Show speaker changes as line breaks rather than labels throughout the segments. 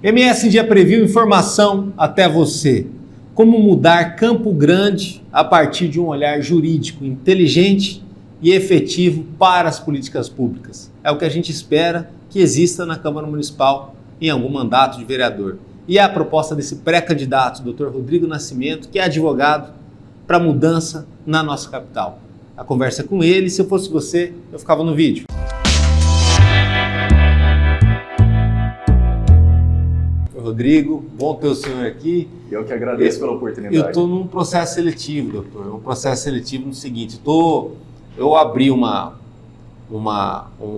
MS em Dia Preview, informação até você. Como mudar Campo Grande a partir de um olhar jurídico inteligente e efetivo para as políticas públicas. É o que a gente espera que exista na Câmara Municipal em algum mandato de vereador. E é a proposta desse pré-candidato, Dr. Rodrigo Nascimento, que é advogado para mudança na nossa capital. A conversa é com ele, se eu fosse você, eu ficava no vídeo. Rodrigo, bom ter o senhor aqui.
Eu que agradeço pela oportunidade.
Eu estou num processo seletivo, doutor. Um processo seletivo no seguinte, eu abri um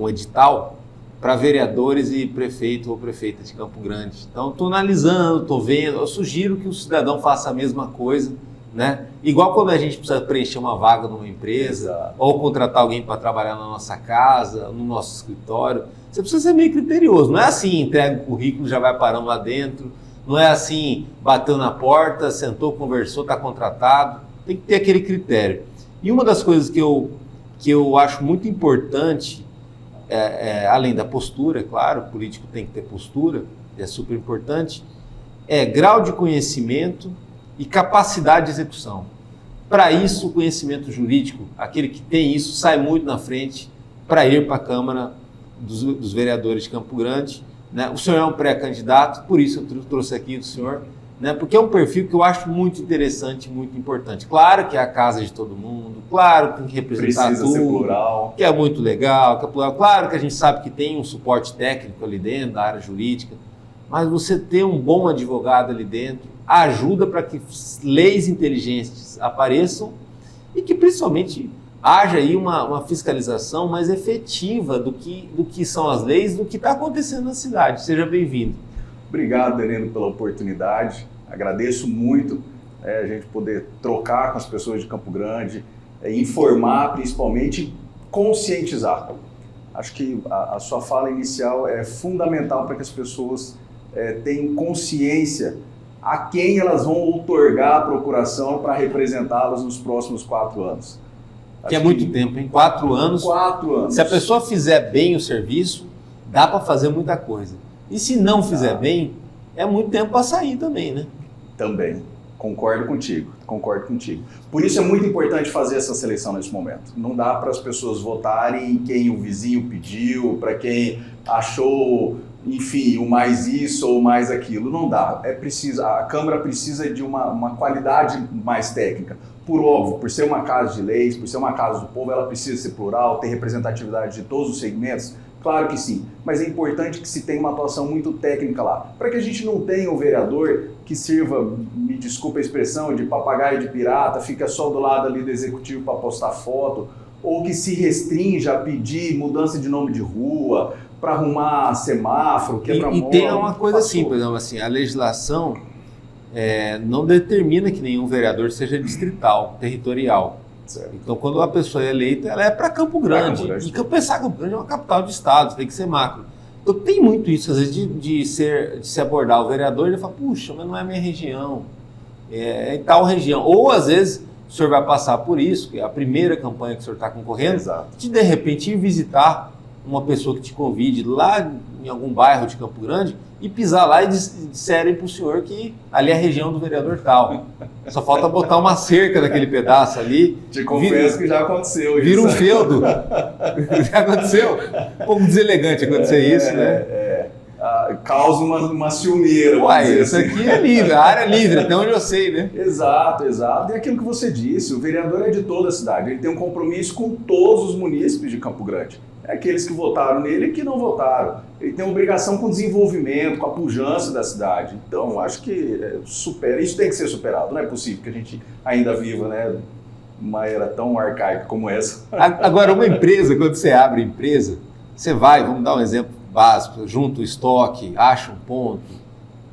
edital para vereadores e prefeito ou prefeita de Campo Grande. Então, estou analisando, estou vendo. Eu sugiro que o cidadão faça a mesma coisa, né? Igual quando a gente precisa preencher uma vaga numa empresa, exato, ou contratar alguém para trabalhar na nossa casa, no nosso escritório. Você precisa ser meio criterioso. Não é assim, entrega o currículo, já vai parando lá dentro. Não é assim, bateu na porta, sentou, conversou, está contratado. Tem que ter aquele critério. E uma das coisas que eu acho muito importante, além da postura, claro, o político tem que ter postura, é super importante, é grau de conhecimento e capacidade de execução. Para isso, o conhecimento jurídico, aquele que tem isso, sai muito na frente para ir para a Câmara dos Vereadores de Campo Grande, né? O senhor é um pré-candidato, por isso eu trouxe aqui o senhor, né? Porque é um perfil que eu acho muito interessante, muito importante. Claro que é a casa de todo mundo, claro que tem que representar
precisa
tudo,
ser plural,
que é muito legal, que é plural. Claro que a gente sabe que tem um suporte técnico ali dentro, da área jurídica, mas você ter um bom advogado ali dentro ajuda para que leis inteligentes apareçam e que principalmente haja aí uma fiscalização mais efetiva do que são as leis, do que está acontecendo na cidade. Seja bem-vindo.
Obrigado, Danilo, pela oportunidade. Agradeço muito a gente poder trocar com as pessoas de Campo Grande, informar, principalmente, conscientizar. Acho que a sua fala inicial é fundamental para que as pessoas tenham consciência a quem elas vão outorgar a procuração para representá-las nos próximos 4 anos.
Que é muito tempo, hein? 4 anos.
4 anos.
Se a pessoa fizer bem o serviço, dá para fazer muita coisa. E se não fizer bem, é muito tempo para sair também, né?
Também. Concordo contigo. Por isso é muito importante fazer essa seleção nesse momento. Não dá para as pessoas votarem em quem o vizinho pediu, para quem achou, enfim, o mais isso ou mais aquilo. Não dá. A Câmara precisa de uma qualidade mais técnica. Por óbvio, por ser uma casa de leis, por ser uma casa do povo, ela precisa ser plural, ter representatividade de todos os segmentos? Claro que sim, mas é importante que se tenha uma atuação muito técnica lá, para que a gente não tenha um vereador que sirva, me desculpa a expressão, de papagaio de pirata, fica só do lado ali do executivo para postar foto, ou que se restrinja a pedir mudança de nome de rua, para arrumar semáforo, quebra-mola.
E tem uma coisa assim, por exemplo, assim, a legislação não determina que nenhum vereador seja distrital, territorial. Certo. Então, quando a pessoa é eleita, ela é para Campo Grande. E pensar que Campo Grande é uma capital de estado, tem que ser macro. Então, tem muito isso, às vezes, de se abordar o vereador e ele fala, puxa, mas não é minha região, é em tal região. Ou, às vezes, o senhor vai passar por isso, que é a primeira campanha que o senhor está concorrendo, exato, de repente ir visitar uma pessoa que te convide lá em algum bairro de Campo Grande e pisar lá e disserem para o senhor que ali é a região do vereador tal. Só falta botar uma cerca daquele pedaço ali.
Te confesso que já aconteceu isso.
Vira um feudo. Já aconteceu? Um pouco deselegante acontecer isso, né?
Causa uma ciumeira.
Uai, isso assim. Aqui é livre, a área é livre, até onde eu sei, né?
Exato. E aquilo que você disse, o vereador é de toda a cidade, ele tem um compromisso com todos os munícipes de Campo Grande. É aqueles que votaram nele e que não votaram. Ele tem uma obrigação com o desenvolvimento, com a pujança da cidade. Então, acho que isso tem que ser superado. Não é possível que a gente ainda viva, né, uma era tão arcaica como essa.
Agora, uma empresa, quando você abre empresa, você vai, vamos dar um exemplo básico, junta o estoque, acha um ponto,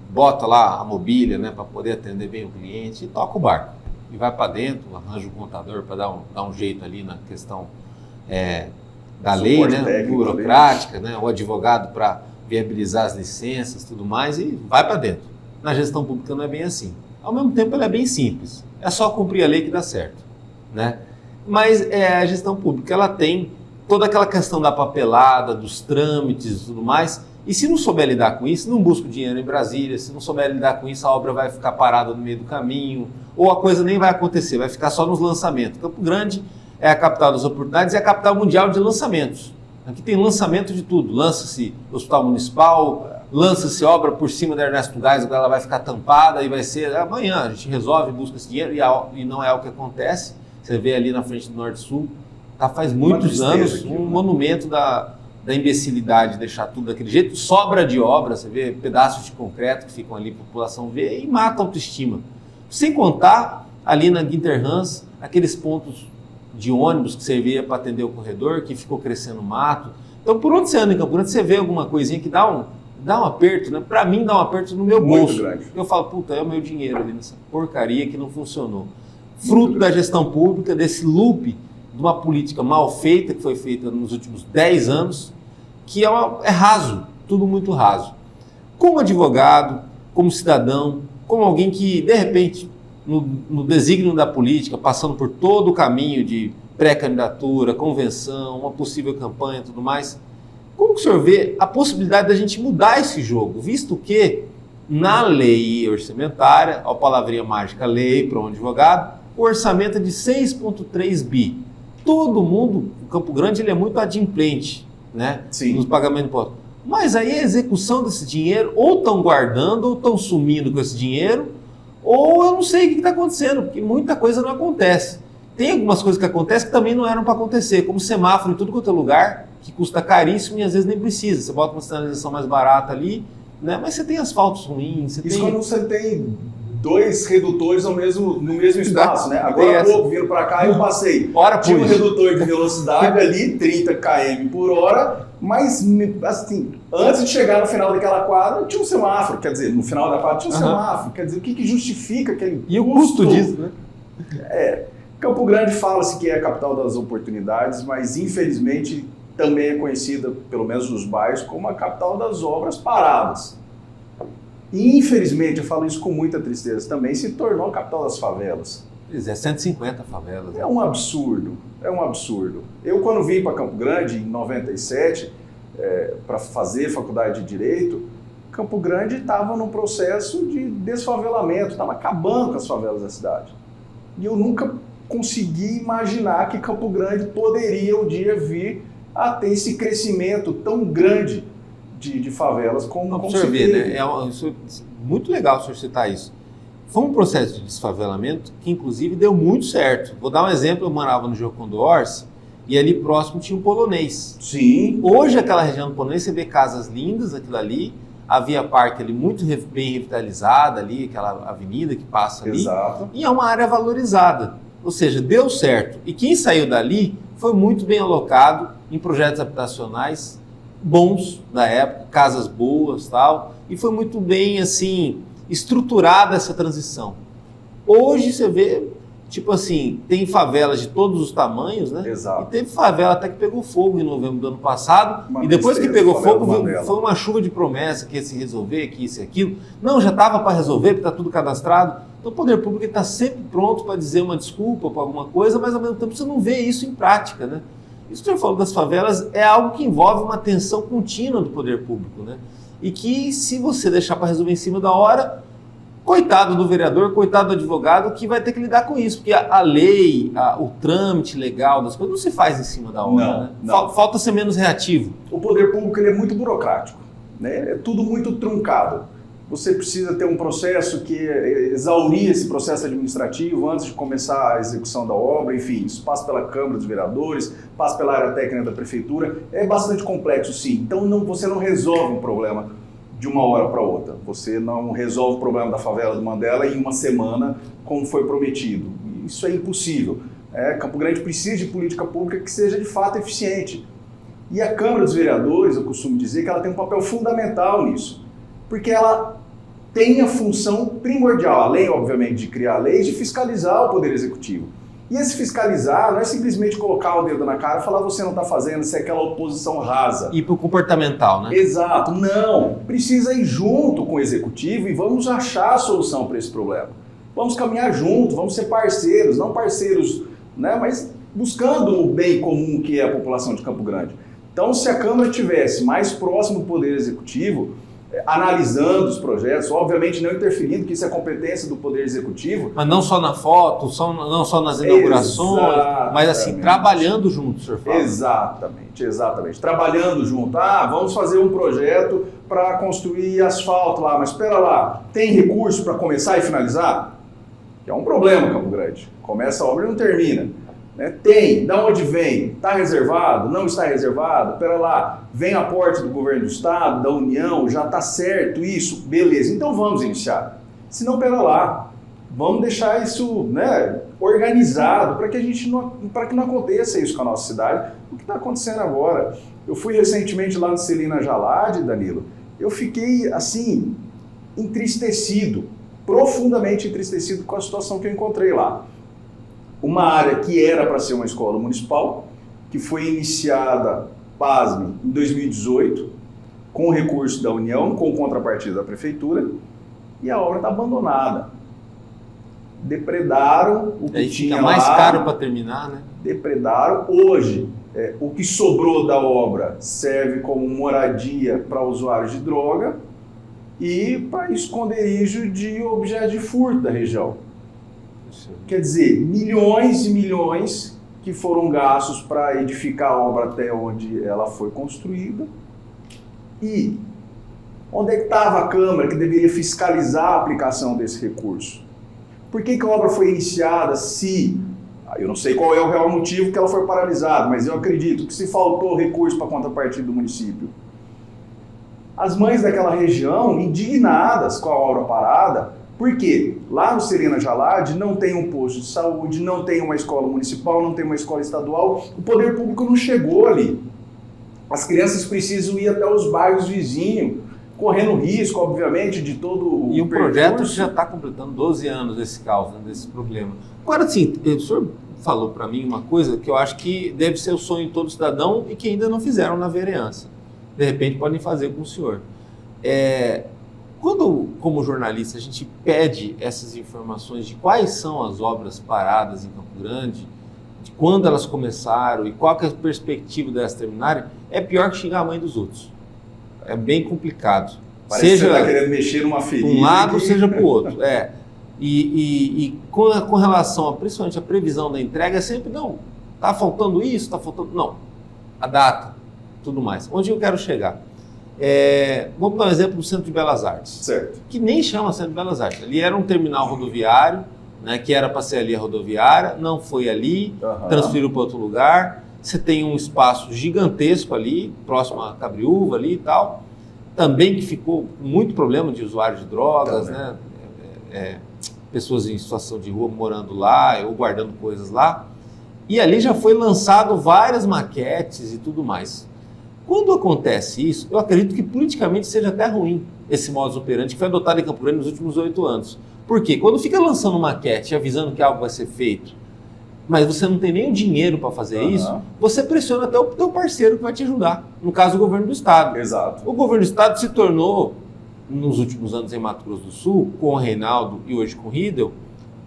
bota lá a mobília, né, para poder atender bem o cliente e toca o barco. E vai para dentro, arranja o contador para dar um jeito ali na questão da lei, né, burocrática, né, o advogado para viabilizar as licenças, tudo mais, e vai para dentro. Na gestão pública não é bem assim. Ao mesmo tempo, ela é bem simples. É só cumprir a lei que dá certo, né? Mas a gestão pública, ela tem toda aquela questão da papelada, dos trâmites e tudo mais, E se não souber lidar com isso, não busca o dinheiro em Brasília, se não souber lidar com isso, a obra vai ficar parada no meio do caminho, ou a coisa nem vai acontecer, vai ficar só nos lançamentos. Campo Grande é a capital das oportunidades e é a capital mundial de lançamentos. Aqui tem lançamento de tudo, lança-se Hospital Municipal, lança-se obra por cima da Ernesto Geisel, agora ela vai ficar tampada e vai ser amanhã, a gente resolve, busca esse dinheiro e não é o que acontece. Você vê ali na frente do Norte-Sul, faz muitos anos, um monumento da imbecilidade de deixar tudo daquele jeito, sobra de obra, você vê pedaços de concreto que ficam ali, a população vê e mata a autoestima. Sem contar, ali na Guinterrans, aqueles pontos de ônibus que servia para atender o corredor, que ficou crescendo mato. Então, por onde você anda em Campo Grande, você vê alguma coisinha que dá um aperto, né? Para mim, dá um aperto no meu bolso. Eu falo, puta, é o meu dinheiro ali nessa porcaria que não funcionou. Fruto da gestão pública, desse loop de uma política mal feita, que foi feita nos últimos 10 anos, que é raso, tudo muito raso. Como advogado, como cidadão, como alguém que, de repente, no desígnio da política, passando por todo o caminho de pré-candidatura, convenção, uma possível campanha e tudo mais, como que o senhor vê a possibilidade da gente mudar esse jogo, visto que na lei orçamentária, a palavrinha mágica lei para um advogado, o orçamento é de 6,3 bi. Todo mundo, o Campo Grande, ele é muito adimplente, né?
Sim.
Nos pagamentos de impostos. Mas aí a execução desse dinheiro, ou estão guardando, ou estão sumindo com esse dinheiro, ou eu não sei o que está acontecendo, porque muita coisa não acontece. Tem algumas coisas que acontecem que também não eram para acontecer, como semáforo em tudo quanto é lugar, que custa caríssimo e às vezes nem precisa. Você bota uma sinalização mais barata ali, né? Mas você tem asfaltos ruins.
Quando você tem 2 redutores no mesmo espaço, né? Agora há pouco, vindo para cá, eu passei. Tinha um redutor de velocidade ali, 30 km por hora, mas assim, antes de chegar no final daquela quadra, tinha um semáforo. Quer dizer, no final da quadra tinha um semáforo. Quer dizer, o que justifica aquele
E o custo disso, né?
Campo Grande fala-se que é a capital das oportunidades, mas infelizmente também é conhecida, pelo menos nos bairros, como a capital das obras paradas. E infelizmente, eu falo isso com muita tristeza, também se tornou a capital das favelas.
Pois é, 150 favelas.
É um absurdo, é um absurdo. Eu, quando vim para Campo Grande, em 97, para fazer faculdade de Direito, Campo Grande estava num processo de desfavelamento, estava acabando com as favelas da cidade. E eu nunca consegui imaginar que Campo Grande poderia um dia vir a ter esse crescimento tão grande de favelas como
o senhor vê, né? Muito legal o senhor citar isso. Foi um processo de desfavelamento que, inclusive, deu muito certo. Vou dar um exemplo, eu morava no Giocondo Orsi e ali próximo tinha um polonês.
Sim.
Hoje, aquela região do polonês, você vê casas lindas, aquilo ali, a Via Parque ali muito bem revitalizada, ali, aquela avenida que passa ali.
Exato.
E é uma área valorizada. Ou seja, deu certo. E quem saiu dali foi muito bem alocado em projetos habitacionais bons da época, casas boas, tal, e foi muito bem assim estruturada essa transição. Hoje você vê, tipo assim, tem favelas de todos os tamanhos, né?
Exato.
E teve favela até que pegou fogo em novembro do ano passado, e depois que pegou fogo foi uma chuva de promessa que ia se resolver, que isso e aquilo. Não, já estava para resolver, porque está tudo cadastrado. Então o poder público está sempre pronto para dizer uma desculpa para alguma coisa, mas ao mesmo tempo você não vê isso em prática, né? Isso que eu falo das favelas é algo que envolve uma atenção contínua do poder público, né? E que se você deixar para resolver em cima da hora, coitado do vereador, coitado do advogado que vai ter que lidar com isso, porque a lei, o trâmite legal das coisas não se faz em cima da hora, né?
Não.
Falta ser menos reativo.
O poder público ele é muito burocrático, né? É tudo muito truncado. Você precisa ter um processo que exaurir esse processo administrativo antes de começar a execução da obra, enfim, isso passa pela Câmara dos Vereadores, passa pela área técnica da Prefeitura, é bastante complexo sim, então você não resolve um problema de uma hora para outra, você não resolve o problema da favela do Mandela em uma semana como foi prometido, isso é impossível. Campo Grande precisa de política pública que seja de fato eficiente, e a Câmara dos Vereadores, eu costumo dizer que ela tem um papel fundamental nisso, porque ela tem a função primordial, além, obviamente, de criar leis, de fiscalizar o Poder Executivo. E esse fiscalizar não é simplesmente colocar o dedo na cara e falar você não está fazendo, isso é aquela oposição rasa.
E para o comportamental, né?
Exato, não. Precisa ir junto com o Executivo e vamos achar a solução para esse problema. Vamos caminhar junto, vamos ser parceiros, não parceiros, né, mas buscando o bem comum que é a população de Campo Grande. Então, se a Câmara estivesse mais próximo do Poder Executivo, analisando os projetos, obviamente não interferindo, que isso é competência do Poder Executivo.
Mas não só na foto, não só nas inaugurações, mas assim, trabalhando junto, senhor Fábio.
Exatamente. Trabalhando junto. Vamos fazer um projeto para construir asfalto lá, mas espera lá, tem recurso para começar e finalizar? Que é um problema, Campo Grande. Começa a obra e não termina. Tem, da onde vem? Está reservado? Não está reservado? Espera lá, vem aporte do governo do estado, da União, já está certo isso? Beleza, então vamos iniciar. Se não, espera lá, vamos deixar isso organizado para que não aconteça isso com a nossa cidade, o que está acontecendo agora. Eu fui recentemente lá no Celina Jalad, Danilo, eu fiquei assim, entristecido, profundamente entristecido com a situação que eu encontrei lá. Uma área que era para ser uma escola municipal, que foi iniciada, pasme, em 2018, com recurso da União, com contrapartida da Prefeitura, e a obra está abandonada. Depredaram o que tinha lá.
Fica mais caro para terminar, né?
Depredaram. Hoje, o que sobrou da obra serve como moradia para usuários de droga e para esconderijo de objetos de furto da região. Quer dizer, milhões e milhões que foram gastos para edificar a obra até onde ela foi construída. E onde é que estava a Câmara que deveria fiscalizar a aplicação desse recurso? Por que a obra foi iniciada se... Eu não sei qual é o real motivo que ela foi paralisada, mas eu acredito que se faltou recurso para a contrapartida do município. As mães daquela região, indignadas com a obra parada, porque lá no Celina Jalad não tem um posto de saúde, não tem uma escola municipal, não tem uma escola estadual, o poder público não chegou ali. As crianças precisam ir até os bairros vizinhos, correndo risco, obviamente, de todo o
E o projeto já está completando 12 anos desse caos, desse problema. Agora, assim, o senhor falou para mim uma coisa que eu acho que deve ser o sonho de todo cidadão e que ainda não fizeram na vereança. De repente podem fazer com o senhor. Quando, como jornalista, a gente pede essas informações de quais são as obras paradas em Campo Grande, de quando elas começaram e qual que é a perspectiva delas terminarem, é pior que xingar a mãe dos outros. É bem complicado.
Parece que você está querendo mexer numa ferida.
Um lado, seja para o outro. E com relação, principalmente a previsão da entrega, é sempre, não, está faltando isso, está faltando... Não, a data, tudo mais. Onde eu quero chegar? Vamos dar um exemplo do Centro de Belas Artes.
Certo.
Que nem chama Centro de Belas Artes. Ali era um terminal rodoviário, que era para ser ali a rodoviária, não foi ali, transferiu para outro lugar. Você tem um espaço gigantesco ali, próximo a Cabriúva ali e tal, também que ficou com muito problema de usuários de drogas, pessoas em situação de rua morando lá ou guardando coisas lá. E ali já foi lançado várias maquetes e tudo mais. Quando acontece isso, eu acredito que politicamente seja até ruim esse modus operandi que foi adotado em Campo Grande nos últimos 8 anos. Por quê? Quando fica lançando maquete avisando que algo vai ser feito, mas você não tem nem o dinheiro para fazer isso, você pressiona até o teu parceiro que vai te ajudar. No caso, o governo do estado.
Exato.
O governo do estado se tornou, nos últimos anos em Mato Grosso do Sul, com o Reinaldo e hoje com o Riedel,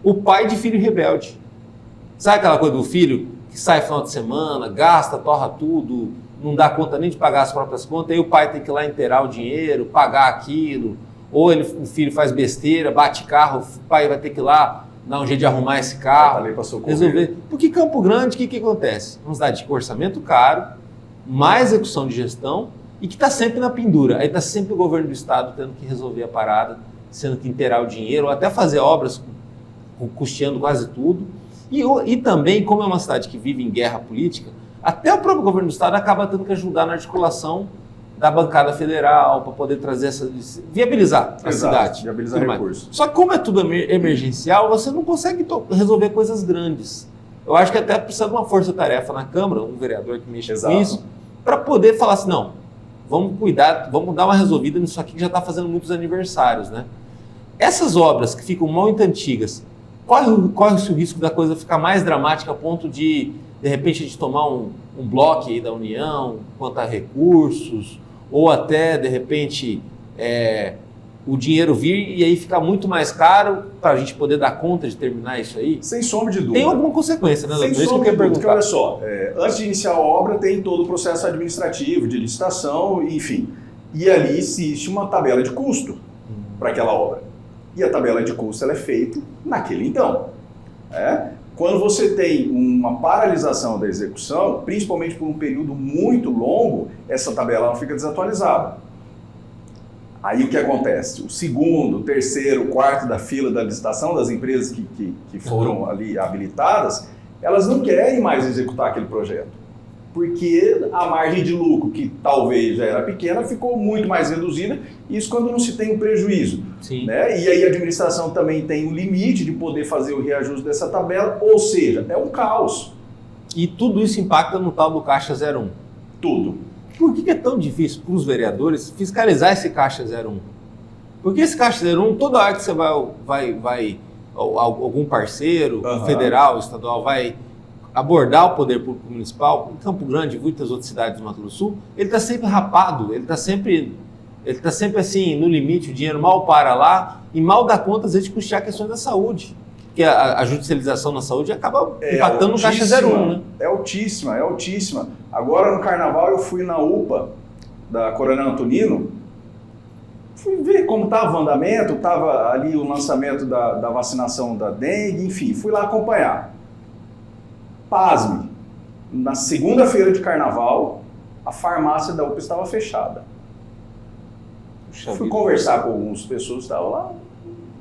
o pai de filho rebelde. Sabe aquela coisa do filho que sai final de semana, gasta, torra tudo, não dá conta nem de pagar as próprias contas, aí o pai tem que ir lá inteirar o dinheiro, pagar aquilo, ou o filho faz besteira, bate carro, o pai vai ter que ir lá dar um jeito de arrumar esse carro, resolver. Porque Campo Grande, o que acontece? Uma cidade com orçamento caro, má execução de gestão e que está sempre na pendura. Aí está sempre o governo do estado tendo que resolver a parada, sendo que inteirar o dinheiro, ou até fazer obras custeando quase tudo. E também, como é uma cidade que vive em guerra política, até o próprio governo do estado acaba tendo que ajudar na articulação da bancada federal para poder trazer viabilizar a cidade.
Viabilizar recursos.
Só que como é tudo emergencial, você não consegue resolver coisas grandes. Eu acho que até precisa de uma força-tarefa na Câmara, um vereador que mexa com isso, para poder falar assim, não, vamos cuidar, vamos dar uma resolvida nisso aqui que já está fazendo muitos aniversários, né? Essas obras que ficam muito antigas, corre-se o risco da coisa ficar mais dramática a ponto de repente, a gente tomar um bloco aí da União quanto a recursos, ou até, de repente, o dinheiro vir e aí ficar muito mais caro para a gente poder dar conta de terminar isso aí?
Sem sombra de dúvida.
Tem alguma consequência, né, doutor?
Sem
Isso que eu
sombra de
queria
dúvida,
perguntar.
porque olha só, antes de iniciar a obra tem todo o processo administrativo, de licitação, enfim. E ali existe uma tabela de custo para aquela obra. E a tabela de custo ela é feita naquele então. Quando você tem uma paralisação da execução, principalmente por um período muito longo, essa tabela ela fica desatualizada. Aí o que acontece? O segundo, terceiro, quarto da fila da licitação das empresas que foram ali habilitadas, elas não querem mais executar aquele projeto. Porque a margem de lucro, que talvez já era pequena, ficou muito mais reduzida, isso quando não se tem um prejuízo.
Sim.
Né? E aí a administração também tem um limite de poder fazer o reajuste dessa tabela, ou seja, é um caos.
E tudo isso impacta no tal do Caixa 01.
Tudo.
Por que é tão difícil para os vereadores fiscalizar esse Caixa 01? Porque esse Caixa 01, toda hora que você vai algum parceiro, federal, estadual, vai abordar o poder público municipal, em Campo Grande e muitas outras cidades do Mato Grosso do Sul, ele está sempre rapado, ele está sempre assim, no limite, o dinheiro mal para lá e mal dá conta, às vezes, de custear questões da saúde. Porque a judicialização na saúde acaba impactando no Caixa 01, né?
É altíssima, é altíssima. Agora no Carnaval eu fui na UPA da Coronel Antonino, fui ver como estava o andamento, estava ali o lançamento da vacinação da dengue, enfim, fui lá acompanhar. Pasme, na segunda-feira de Carnaval, a farmácia da UPA estava fechada. Fui conversar com algumas pessoas que estavam lá.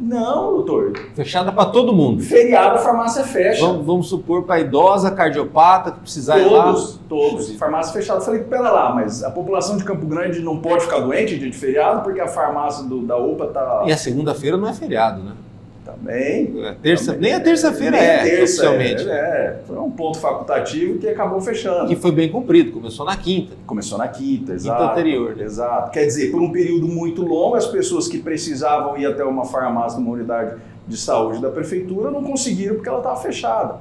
Não, doutor.
Fechada para todo mundo.
Feriado, a farmácia fecha.
Vamos supor para idosa, cardiopata, que precisar ir lá.
Todos. Farmácia fechada. Eu falei, pera lá, mas a população de Campo Grande não pode ficar doente dia de feriado porque a farmácia da UPA tá...
E a segunda-feira não é feriado, né?
Também.
Nem a terça-feira oficialmente.
Foi um ponto facultativo que acabou fechando.
Que foi bem cumprido, começou na quinta.
Exato.
Quinta anterior.
Né? Exato. Quer dizer, por um período muito longo, as pessoas que precisavam ir até uma farmácia, uma unidade de saúde da prefeitura, não conseguiram porque ela estava fechada.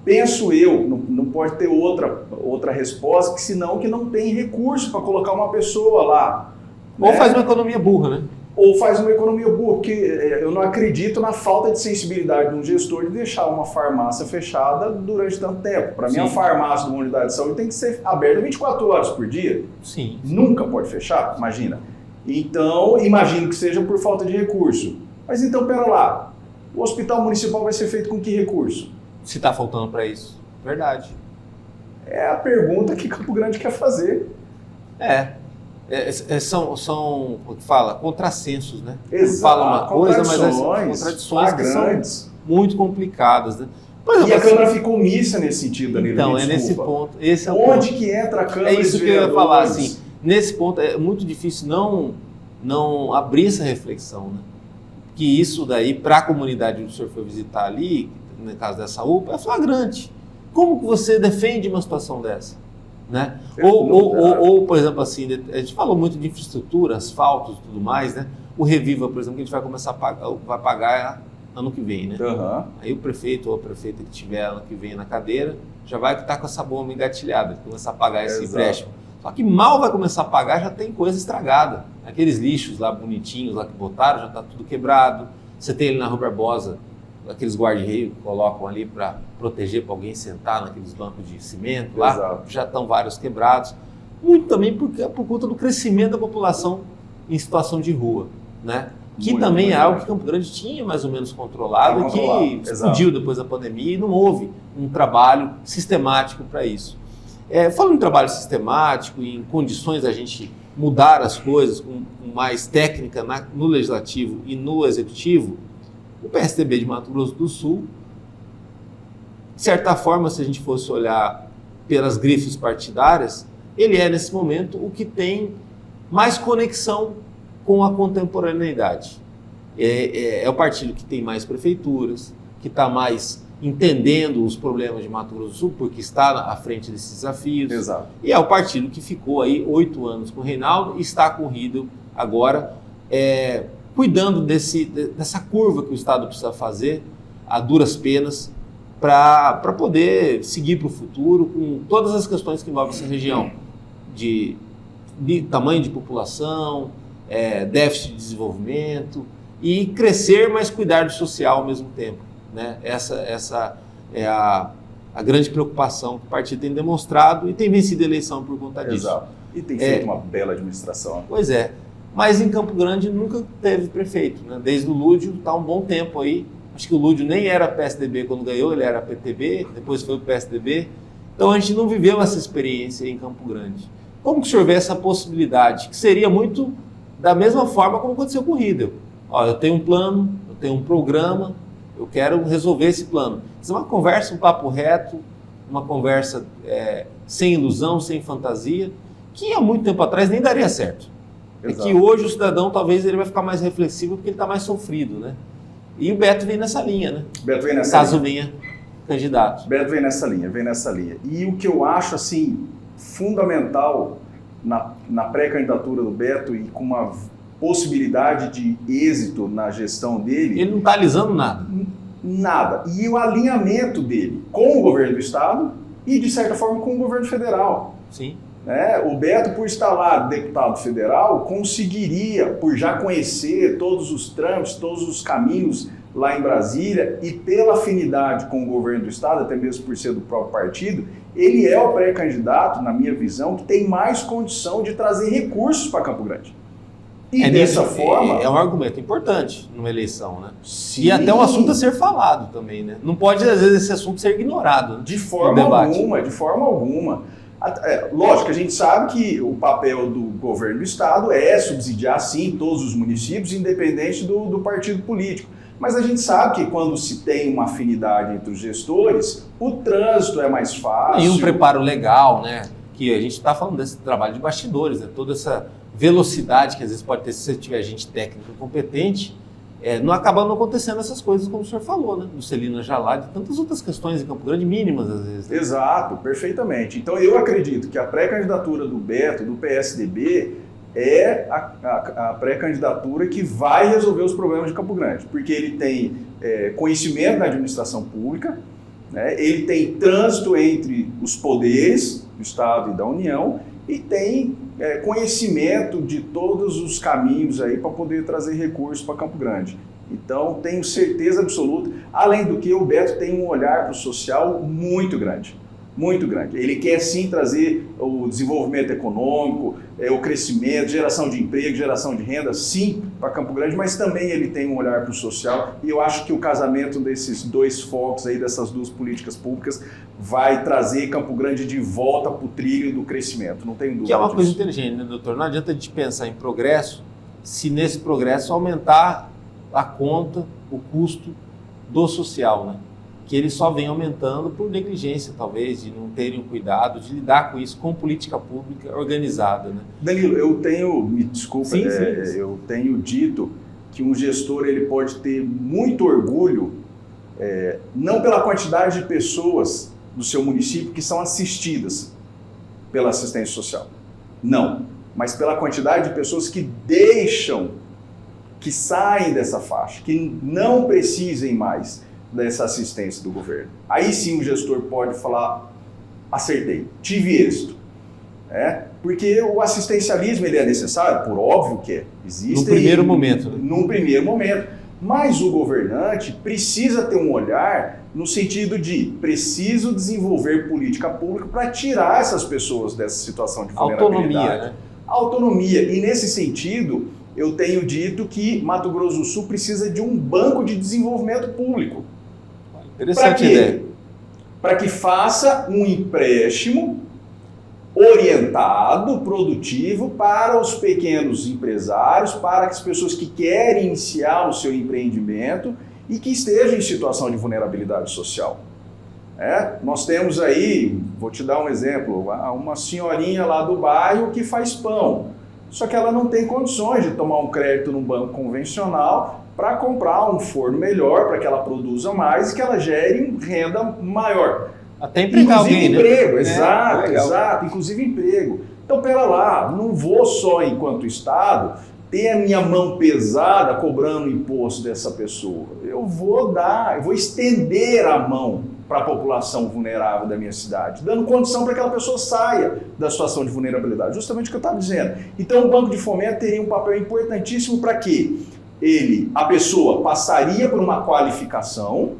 Penso eu, não pode ter outra resposta, que senão que não tem recurso para colocar uma pessoa lá.
Ou faz uma economia burra, né?
Ou faz uma economia boa, porque eu não acredito na falta de sensibilidade de um gestor de deixar uma farmácia fechada durante tanto tempo. Para mim, a farmácia de uma unidade de saúde tem que ser aberta 24 horas por dia.
Sim.
Nunca pode fechar, imagina. Então, imagino que seja por falta de recurso. Mas então, pera lá, o hospital municipal vai ser feito com que recurso?
Se está faltando para isso. Verdade.
É a pergunta que Campo Grande quer fazer.
São como que fala, contrassensos, né?
Exato.
Fala uma coisa, mas essas contradições que são muito complicadas, né?
E a Câmara ficou omissa nesse sentido, Danilo.
Então, nesse ponto. Esse é
Onde que entra a Câmara?
É isso que eu ia falar, assim. Nesse ponto, é muito difícil não abrir essa reflexão, né? Que isso daí, para a comunidade que o senhor foi visitar ali, no caso dessa UPA, é flagrante. Como que você defende uma situação dessa? Né? Ou, por exemplo, assim, a gente falou muito de infraestrutura, asfaltos e tudo mais, né? O Reviva, por exemplo, que a gente vai começar vai pagar ano que vem, né? Aí o prefeito ou a prefeita que tiver ano que vem na cadeira já vai estar com essa bomba engatilhada, começar a pagar esse empréstimo. Só que mal vai começar a pagar, já tem coisa estragada. Aqueles lixos lá bonitinhos lá que botaram, já está tudo quebrado. Você tem ali na Rua Barbosa aqueles guarda-reio que colocam ali para proteger, para alguém sentar naqueles bancos de cimento lá, já estão vários quebrados. Muito também por conta do crescimento da população em situação de rua, né? Que muito também é algo que Campo Grande tinha mais ou menos controlado e que explodiu depois da pandemia e não houve um trabalho sistemático para isso. Falando em trabalho sistemático, em condições da gente mudar as coisas com mais técnica no Legislativo e no Executivo, o PSDB de Mato Grosso do Sul, de certa forma, se a gente fosse olhar pelas grifes partidárias, ele é, nesse momento, o que tem mais conexão com a contemporaneidade. É o partido que tem mais prefeituras, que está mais entendendo os problemas de Mato Grosso do Sul, porque está à frente desses desafios.
Exato.
E é o partido que ficou aí 8 anos com o Reinaldo e está corrido agora, cuidando dessa curva que o Estado precisa fazer, a duras penas, para poder seguir para o futuro com todas as questões que envolvem essa região, de tamanho de população, déficit de desenvolvimento e crescer, mas cuidar do social ao mesmo tempo, né? Essa é a grande preocupação que o partido tem demonstrado e tem vencido a eleição por conta disso.
Exato. E tem feito uma bela administração.
Pois é. Mas em Campo Grande nunca teve prefeito, né? Desde o Lúdio está um bom tempo aí. Acho que o Lúdio nem era PSDB quando ganhou, ele era PTB, depois foi o PSDB. Então a gente não viveu essa experiência em Campo Grande. Como que o senhor vê essa possibilidade? Que seria muito da mesma forma como aconteceu com o Riedel. Eu tenho um plano, eu tenho um programa, eu quero resolver esse plano. Isso é uma conversa, um papo reto, uma conversa sem ilusão, sem fantasia, que há muito tempo atrás nem daria certo.
Exato.
É que hoje o cidadão talvez ele vai ficar mais reflexivo porque ele está mais sofrido, né? E o Beto vem nessa linha, né?
Beto vem nessa
Caso
linha.
venha candidato.
Beto vem nessa linha. E o que eu acho, assim, fundamental na pré-candidatura do Beto e com uma possibilidade de êxito na gestão dele...
Ele não está alisando nada.
Nada. E o alinhamento dele com o governo do Estado e, de certa forma, com o governo federal.
Sim.
O Beto, por estar lá deputado federal, conseguiria, por já conhecer todos os trâmites, todos os caminhos lá em Brasília e pela afinidade com o governo do Estado, até mesmo por ser do próprio partido, ele é o pré-candidato, na minha visão, que tem mais condição de trazer recursos para Campo Grande. E dessa forma...
É um argumento importante numa eleição, né?
Sim.
E até um assunto a ser falado também, né? Não pode, às vezes, esse assunto ser ignorado. Né?
De forma alguma. Lógico, a gente sabe que o papel do governo do Estado é subsidiar, sim, todos os municípios, independente do partido político. Mas a gente sabe que quando se tem uma afinidade entre os gestores, o trânsito é mais fácil.
E um preparo legal, né? Que a gente está falando desse trabalho de bastidores, né? Toda essa velocidade que às vezes pode ter se você tiver gente técnica competente, não acabando acontecendo essas coisas como o senhor falou, né? Do Celina Jalad e tantas outras questões em Campo Grande mínimas às vezes. Né?
Exato, perfeitamente. Então eu acredito que a pré-candidatura do Beto, do PSDB, é a pré-candidatura que vai resolver os problemas de Campo Grande, porque ele tem conhecimento na administração pública, né? Ele tem trânsito entre os poderes do Estado e da União e tem conhecimento de todos os caminhos aí para poder trazer recursos para Campo Grande. Então, tenho certeza absoluta, além do que o Beto tem um olhar para o social muito grande. Muito grande. Ele quer sim trazer o desenvolvimento econômico, o crescimento, geração de emprego, geração de renda, sim, para Campo Grande, mas também ele tem um olhar para o social e eu acho que o casamento desses dois focos aí, dessas duas políticas públicas, vai trazer Campo Grande de volta para o trilho do crescimento, não tem dúvida.
Que é uma
disso.
coisa inteligente, né, doutor? Não adianta a gente pensar em progresso se nesse progresso aumentar a conta, o custo do social, né? Que ele só vem aumentando por negligência, talvez, de não terem o cuidado de lidar com isso com política pública organizada. Né?
Danilo, me desculpa,
sim.
eu tenho dito que um gestor ele pode ter muito orgulho, não pela quantidade de pessoas do seu município que são assistidas pela assistência social, não, mas pela quantidade de pessoas que saem dessa faixa, que não precisem mais dessa assistência do governo. Aí sim o gestor pode falar, acertei, tive êxito. Porque o assistencialismo ele é necessário, por óbvio que é. Existe.
No primeiro momento. Né?
Num primeiro momento. Mas o governante precisa ter um olhar no sentido de preciso desenvolver política pública para tirar essas pessoas dessa situação de vulnerabilidade.
Autonomia, né?
Autonomia. E nesse sentido, eu tenho dito que Mato Grosso do Sul precisa de um banco de desenvolvimento público.
Interessante ideia.
Para que faça um empréstimo orientado, produtivo para os pequenos empresários, para as pessoas que querem iniciar o seu empreendimento e que estejam em situação de vulnerabilidade social. Nós temos aí, vou te dar um exemplo, uma senhorinha lá do bairro que faz pão, só que ela não tem condições de tomar um crédito num banco convencional para comprar um forno melhor, para que ela produza mais e que ela gere renda maior.
Até empregar alguém,
emprego,
né?
Exato, inclusive emprego. Então, pera lá, não vou só, enquanto Estado, ter a minha mão pesada cobrando o imposto dessa pessoa. Eu vou estender a mão para a população vulnerável da minha cidade? Dando condição para que aquela pessoa saia da situação de vulnerabilidade. Justamente o que eu estava dizendo. Então, o Banco de Fomento teria um papel importantíssimo para que a pessoa passaria por uma qualificação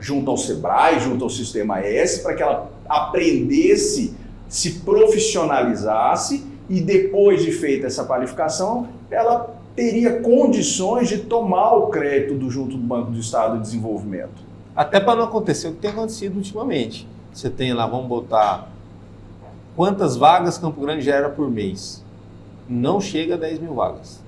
junto ao Sebrae, junto ao Sistema S, para que ela aprendesse, se profissionalizasse e depois de feita essa qualificação, ela teria condições de tomar o crédito junto do Banco do Estado de Desenvolvimento.
Até para não acontecer o que tem acontecido ultimamente. Você tem lá, vamos botar, quantas vagas Campo Grande gera por mês? Não chega a 10 mil vagas.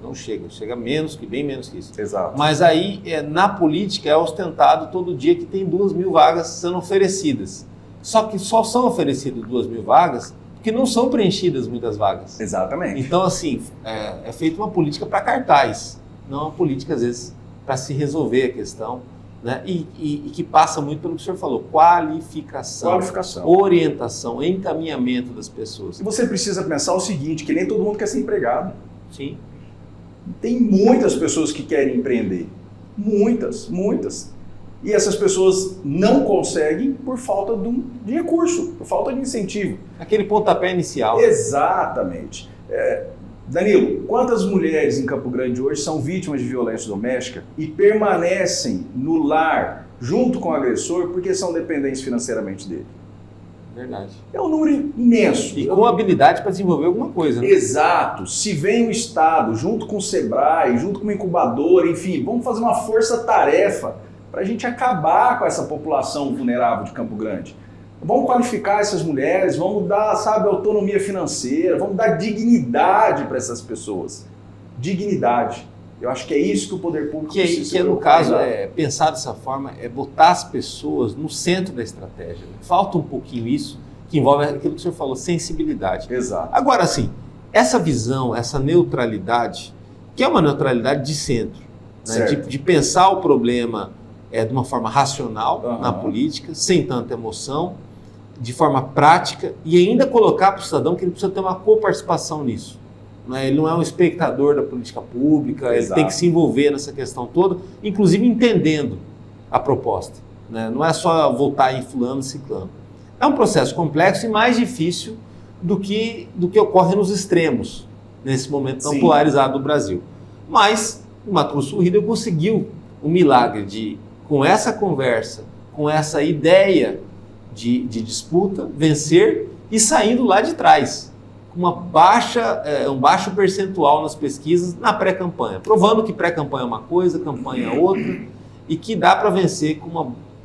Não chega, chega menos, bem menos que isso.
Exato.
Mas aí, na política, é ostentado todo dia que tem 2 mil vagas sendo oferecidas. Só que só são oferecidas 2 mil vagas porque não são preenchidas muitas vagas.
Exatamente.
Então, assim, é feita uma política para cartaz, não uma política, às vezes, para se resolver a questão, né? E que passa muito pelo que o senhor falou, qualificação, orientação, encaminhamento das pessoas.
E você precisa pensar o seguinte, que nem todo mundo quer ser empregado.
Sim.
Tem muitas pessoas que querem empreender. Muitas. E essas pessoas não conseguem por falta de recurso, por falta de incentivo.
Aquele pontapé inicial.
Exatamente. Danilo, quantas mulheres em Campo Grande hoje são vítimas de violência doméstica e permanecem no lar junto com o agressor porque são dependentes financeiramente dele?
Verdade.
É um número imenso.
E com habilidade para desenvolver alguma coisa. Né?
Exato. Se vem o Estado, junto com o Sebrae, junto com uma incubadora, enfim, vamos fazer uma força-tarefa para a gente acabar com essa população vulnerável de Campo Grande. Vamos qualificar essas mulheres, vamos dar, autonomia financeira, vamos dar dignidade para essas pessoas. Dignidade. Eu acho que é isso que o poder público precisa.
Que no caso, pensar dessa forma, é botar as pessoas no centro da estratégia. Falta um pouquinho isso, que envolve aquilo que o senhor falou, sensibilidade.
Exato.
Agora, assim, essa visão, essa neutralidade, que é uma neutralidade de centro, né? de pensar o problema de uma forma racional na política, sem tanta emoção, de forma prática, e ainda colocar para o cidadão que ele precisa ter uma coparticipação nisso. Ele não é um espectador da política pública, ele tem que se envolver nessa questão toda, inclusive entendendo a proposta. Né? Não é só votar em fulano e ciclano. É um processo complexo e mais difícil do que ocorre nos extremos, nesse momento tão polarizado do Brasil. Mas o Mato Grosso do Rio conseguiu o milagre de, com essa conversa, com essa ideia de disputa, vencer e saindo lá de trás, com um baixo percentual nas pesquisas na pré-campanha, provando que pré-campanha é uma coisa, campanha é outra, e que dá para vencer com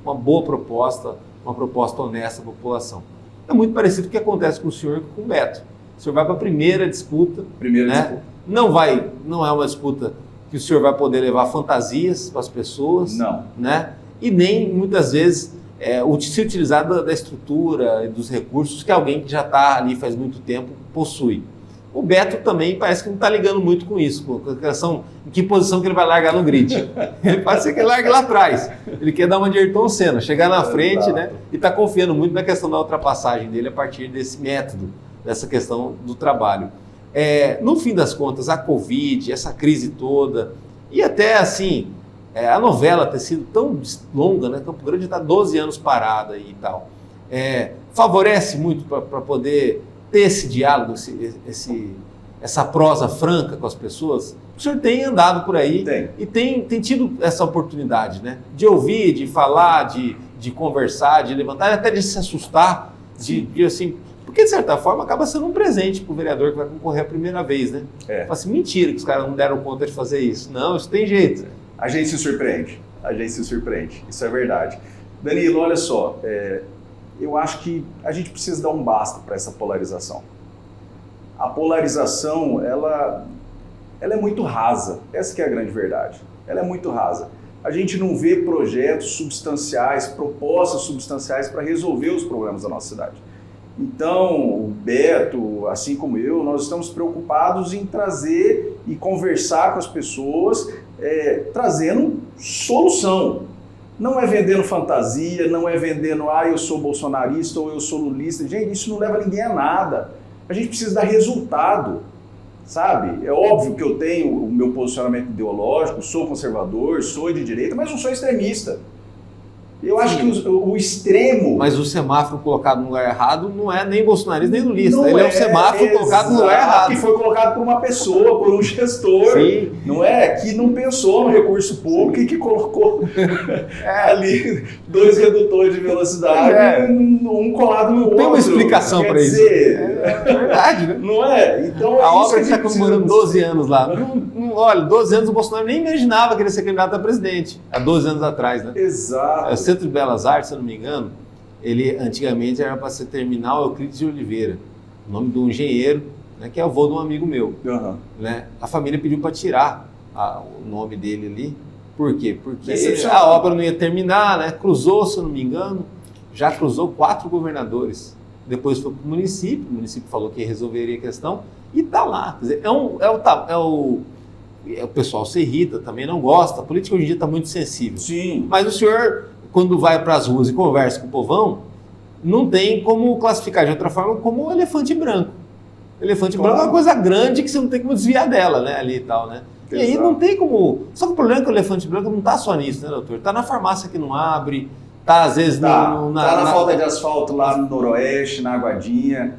uma boa proposta, uma proposta honesta à população. É muito parecido com o que acontece com o senhor e com o Beto. O senhor vai para a primeira disputa. Disputa. Não é uma disputa que o senhor vai poder levar fantasias para as pessoas.
Não.
Né? E nem, muitas vezes, se utilizar da estrutura e dos recursos que alguém que já está ali faz muito tempo possui. O Beto também parece que não está ligando muito com isso, com a questão em que posição que ele vai largar no grid. Ele pode ser que ele largue lá atrás. Ele quer dar uma de Ayrton Senna, chegar na frente, né? E está confiando muito na questão da ultrapassagem dele a partir desse método, dessa questão do trabalho. No fim das contas, a Covid, essa crise toda, e até assim, a novela ter sido tão longa, né? Campo Grande está 12 anos parada e tal. Favorece muito para poder ter esse diálogo, essa prosa franca com as pessoas. O senhor tem andado por aí e tem tido essa oportunidade, né? De ouvir, de falar, de conversar, de levantar, até de se assustar, de assim... Porque, de certa forma, acaba sendo um presente para o vereador que vai concorrer a primeira vez, né? Fala assim, mentira que os caras não deram conta de fazer isso. Não, isso tem jeito.
A gente se surpreende, isso é verdade. Danilo, olha só, eu acho que a gente precisa dar um basta para essa polarização. A polarização, ela é muito rasa, essa que é a grande verdade, ela é muito rasa. A gente não vê projetos substanciais, propostas substanciais para resolver os problemas da nossa cidade. Então, o Beto, assim como eu, nós estamos preocupados em trazer e conversar com as pessoas, trazendo solução. Não é vendendo fantasia, não é vendendo, eu sou bolsonarista ou eu sou lulista. Gente, isso não leva ninguém a nada. A gente precisa dar resultado, sabe? É óbvio que eu tenho o meu posicionamento ideológico, sou conservador, sou de direita, mas não sou extremista. Eu acho que o extremo...
Mas o semáforo colocado no lugar errado não é nem bolsonarista nem lulista.
Não
Ele é um semáforo colocado no lugar errado.
Que foi colocado por uma pessoa, por um gestor,
Sim.
Não é? Que não pensou no recurso público e que colocou ali 2 redutores de velocidade, um colado no outro.
Tem uma explicação para isso. É verdade, né?
Não é? Então,
a obra está comemorando 12 anos lá. Olha, 12 anos o Bolsonaro nem imaginava que ele ia ser candidato a presidente, há 12 anos atrás, né?
Exato.
O Centro de Belas Artes, se eu não me engano, ele antigamente era para ser Terminal Euclides de Oliveira, o nome de um engenheiro, né, que é avô de um amigo meu.
Uhum.
Né? A família pediu para tirar o nome dele ali. Por quê? Porque a obra não ia terminar, né? Cruzou, se eu não me engano, já cruzou 4 governadores. Depois foi para o município falou que resolveria a questão e está lá. Quer dizer, o pessoal se irrita, também não gosta. A política hoje em dia está muito sensível.
Sim.
Mas o senhor, quando vai para as ruas e conversa com o povão, não tem como classificar de outra forma como um elefante branco. Elefante branco é uma coisa grande que você não tem como desviar dela, né? Ali e tal, né? Exato. E aí não tem como... Só que o problema é que o elefante branco não está só nisso, né, doutor? Está na farmácia que não abre, está às vezes
na falta de asfalto lá no Noroeste, na Aguadinha,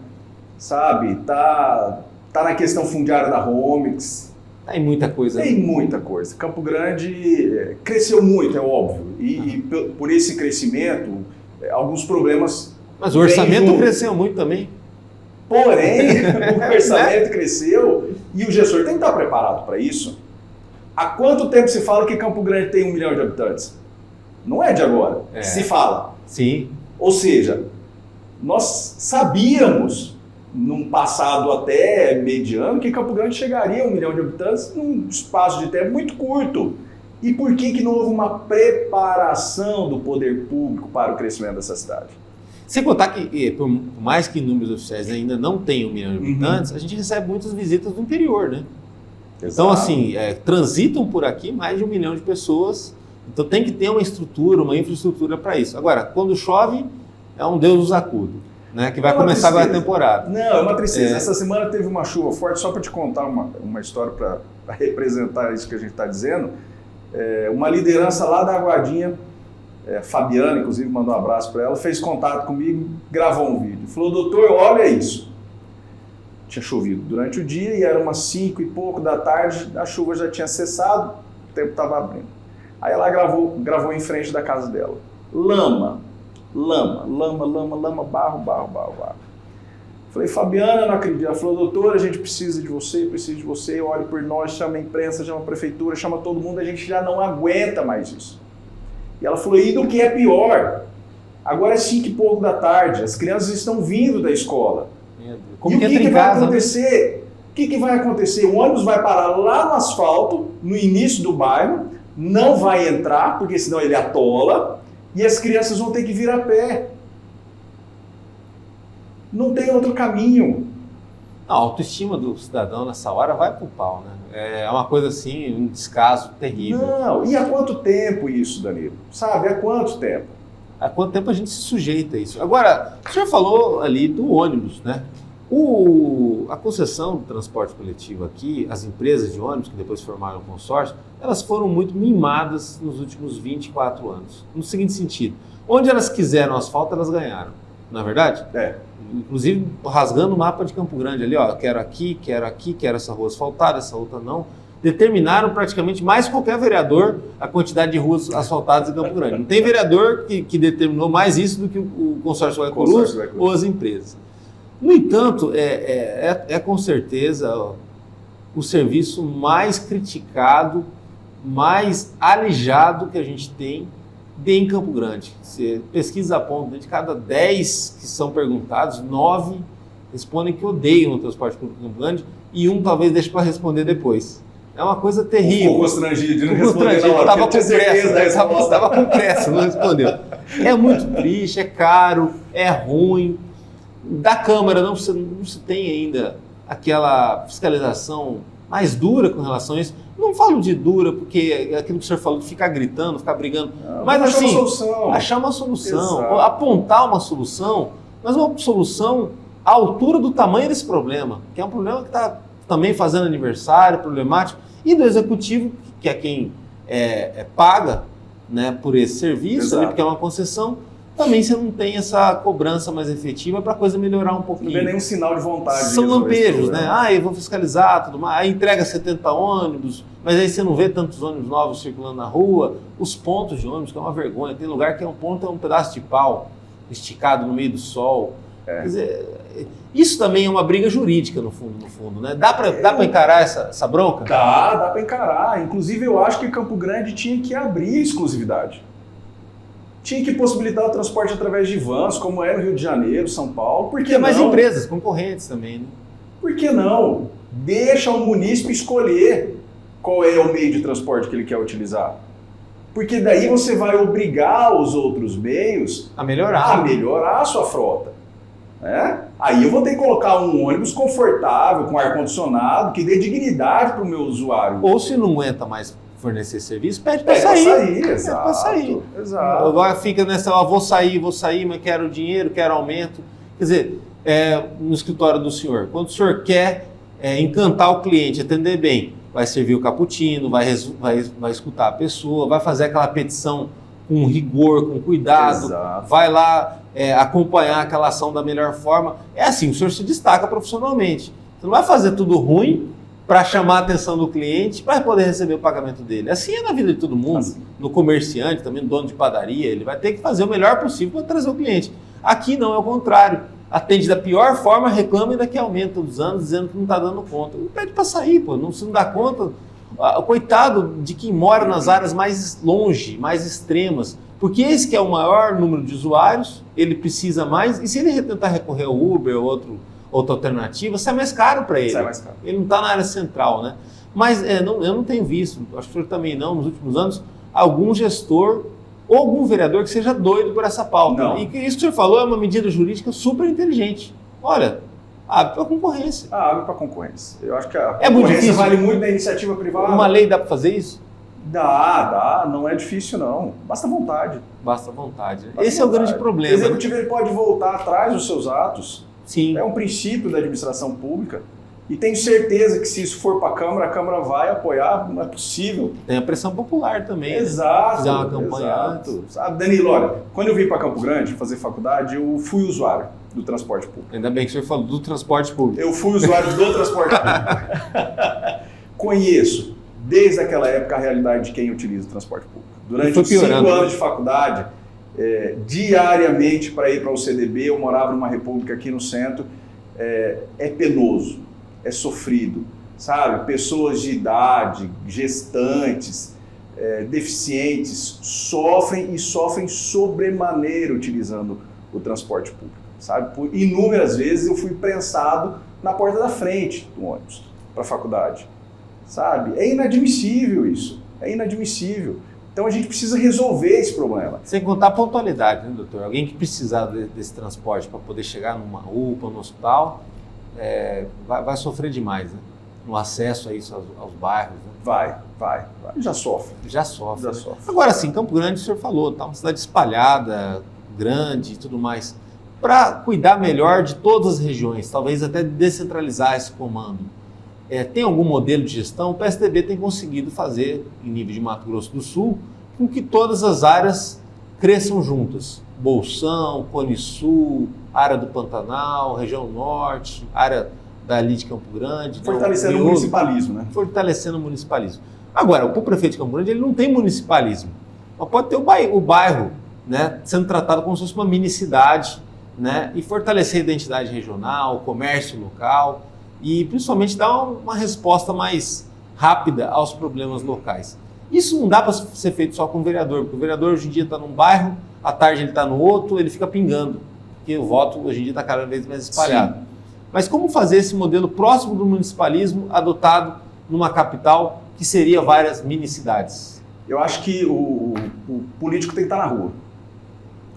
sabe? Tá na questão fundiária da Romix.
Tem muita coisa.
Tem muita coisa. Campo Grande cresceu muito, é óbvio. E por esse crescimento, alguns problemas...
Mas o orçamento cresceu muito também.
Porém, o orçamento cresceu e o gestor tem que estar preparado para isso. Há quanto tempo se fala que Campo Grande tem 1 milhão de habitantes? Não é de agora. Se fala.
Sim.
Ou seja, nós sabíamos, num passado até mediano, que Campo Grande chegaria a 1 milhão de habitantes num espaço de tempo muito curto. E por que não houve uma preparação do poder público para o crescimento dessa cidade?
Sem contar que, por mais que números oficiais ainda não tenham 1 milhão de habitantes, a gente recebe muitas visitas do interior, né? Exato. Então, assim, transitam por aqui mais de 1 milhão de pessoas, então tem que ter uma estrutura, uma infraestrutura para isso. Agora, quando chove, é um Deus nos acuda, né? Que vai começar agora a temporada.
Não, é uma tristeza. Essa semana teve uma chuva forte, só para te contar uma história para representar isso que a gente está dizendo. Uma liderança lá da Aguadinha, Fabiana, inclusive, mandou um abraço para ela, fez contato comigo, gravou um vídeo. Falou, doutor, olha isso. Tinha chovido durante o dia e era umas 5 e pouco da tarde, a chuva já tinha cessado, o tempo estava abrindo. Aí ela gravou em frente da casa dela. Lama, barro. Falei, Fabiana, eu não acredito. Ela falou, doutor, a gente precisa de você, olhe por nós, chama a imprensa, chama a prefeitura, chama todo mundo, a gente já não aguenta mais isso. E ela falou, e do que é pior? Agora é 5 e pouco da tarde, as crianças estão vindo da escola.
Como
e
que
o que vai acontecer? O que vai acontecer? O ônibus vai parar lá no asfalto, no início do bairro, não vai entrar, porque senão ele atola, e as crianças vão ter que vir a pé. Não tem outro caminho.
A autoestima do cidadão nessa hora vai pro pau, né? É uma coisa assim, um descaso terrível.
Não, e há quanto tempo isso, Danilo? Sabe, há quanto tempo?
Há quanto tempo a gente se sujeita a isso? Agora, o senhor falou ali do ônibus, né? A concessão do transporte coletivo aqui, as empresas de ônibus que depois formaram o consórcio, elas foram muito mimadas nos últimos 24 anos. No seguinte sentido, onde elas quiseram asfalto, elas ganharam. Não é verdade? Inclusive rasgando o mapa de Campo Grande ali, ó, quero aqui, quero essa rua asfaltada, essa outra não. Determinaram praticamente mais que qualquer vereador a quantidade de ruas asfaltadas em Campo Grande. Não tem vereador que determinou mais isso do que o consórcio Guaicurus ou as empresas. No entanto, com certeza o serviço mais criticado, mais alijado que a gente tem em Campo Grande. Você pesquisa aponta, de cada 10 que são perguntados, 9 respondem que odeiam o transporte público em Campo Grande e um talvez deixe para responder depois. É uma coisa terrível.
Ficou constrangido de não responder na hora.
Estava com pressa, não respondeu. É muito triste, é caro, é ruim. Da Câmara não se tem ainda aquela fiscalização mais dura com relação a isso. Não falo de dura, porque é aquilo que o senhor falou, de ficar gritando, ficar brigando. Mas assim, achar uma solução,
Exato.
Apontar uma solução, mas uma solução à altura do tamanho desse problema, que é um problema que está também fazendo aniversário, problemático, e do executivo, que é quem paga né, por esse serviço, ali, porque é uma concessão, também você não tem essa cobrança mais efetiva para a coisa melhorar um pouquinho.
Não vê nenhum sinal de vontade.
São lampejos, né? Eu vou fiscalizar, tudo mais. Aí entrega 70 ônibus, mas aí você não vê tantos ônibus novos circulando na rua. Os pontos de ônibus, que é uma vergonha. Tem lugar que é um ponto, é um pedaço de pau esticado no meio do sol. Quer dizer, isso também é uma briga jurídica, no fundo, né? Dá para encarar essa bronca?
Dá para encarar. Inclusive, eu acho que Campo Grande tinha que abrir a exclusividade. Tinha que possibilitar o transporte através de vans, como é no Rio de Janeiro, São Paulo. Por que
tem mais
não?
empresas, concorrentes também, né?
Por que não? Deixa o munícipe escolher qual é o meio de transporte que ele quer utilizar. Porque daí você vai obrigar os outros meios
a melhorar
a sua frota. Né? Aí eu vou ter que colocar um ônibus confortável, com ar-condicionado, que dê dignidade para o meu usuário.
Ou se não aguenta mais fornecer serviço, pede para sair.
Exato.
Agora fica nessa, vou sair, mas quero dinheiro, quero aumento. Quer dizer, no escritório do senhor, quando o senhor quer encantar o cliente, atender bem, vai servir o cappuccino, vai escutar a pessoa, vai fazer aquela petição com rigor, com cuidado, vai lá acompanhar aquela ação da melhor forma. É assim, o senhor se destaca profissionalmente. Você não vai fazer tudo ruim para chamar a atenção do cliente, para poder receber o pagamento dele. Assim é na vida de todo mundo, no comerciante, também no dono de padaria, ele vai ter que fazer o melhor possível para trazer o cliente. Aqui não, é o contrário. Atende da pior forma, reclama e daqui aumenta os anos, dizendo que não está dando conta. Não pede para sair, se não dá conta, coitado de quem mora nas áreas mais longe, mais extremas, porque esse que é o maior número de usuários, ele precisa mais, e se ele tentar recorrer ao Uber ou outra alternativa, sai mais caro para ele. Ele não está na área central, né? Mas eu não tenho visto, acho que o senhor também não, nos últimos anos, algum gestor ou algum vereador que seja doido por essa pauta.
Não.
E isso que o senhor falou é uma medida jurídica super inteligente. Olha, abre para a concorrência.
Abre para a concorrência. Eu acho que a
muito
concorrência
difícil.
Vale muito da iniciativa privada.
Uma lei dá para fazer isso?
Dá, não é difícil não. Basta vontade.
Basta vontade. Esse é o grande problema.
O executivo ele pode voltar atrás dos seus atos.
Sim.
É um princípio da administração pública. E tenho certeza que se isso for para a Câmara vai apoiar, não é possível.
Tem a pressão popular também.
Exato.
Fizer uma campanha antes.
Sabe, Danilo, olha, quando eu vim para Campo Grande fazer faculdade, eu fui usuário do transporte público.
Ainda bem que o senhor falou do transporte público.
Eu fui usuário do transporte público. Conheço, desde aquela época, a realidade de quem utiliza o transporte público. Durante os 5 anos de faculdade, diariamente para ir para o CDB, eu morava numa república aqui no centro, é penoso, é sofrido, sabe? Pessoas de idade, gestantes, deficientes, sofrem sobremaneira utilizando o transporte público, sabe? Por inúmeras vezes eu fui prensado na porta da frente do ônibus para a faculdade, sabe? É inadmissível isso, é inadmissível. Então a gente precisa resolver esse problema.
Sem contar a pontualidade, né, doutor? Alguém que precisar desse transporte para poder chegar numa UPA, no hospital, vai sofrer demais, né? No acesso a isso aos bairros. Né?
Vai. Já sofre.
Já sofre. Agora sim, Campo Grande, o senhor falou, tá uma cidade espalhada, grande e tudo mais. Para cuidar melhor de todas as regiões, talvez até descentralizar esse comando, tem algum modelo de gestão? O PSDB tem conseguido fazer, em nível de Mato Grosso do Sul, com que todas as áreas cresçam juntas. Bolsão, Cone Sul, área do Pantanal, região norte, área dali de Campo Grande.
Fortalecendo o municipalismo, né?
Fortalecendo o municipalismo. Agora, o prefeito de Campo Grande ele não tem municipalismo, mas pode ter o bairro, né, sendo tratado como se fosse uma mini-cidade, né, e fortalecer a identidade regional, o comércio local e principalmente dar uma resposta mais rápida aos problemas locais. Isso não dá para ser feito só com o vereador, porque o vereador hoje em dia está num bairro, à tarde ele está no outro, ele fica pingando, porque o voto hoje em dia está cada vez mais espalhado. Sim. Mas como fazer esse modelo próximo do municipalismo adotado numa capital que seria várias mini-cidades?
Eu acho que o político tem que estar na rua.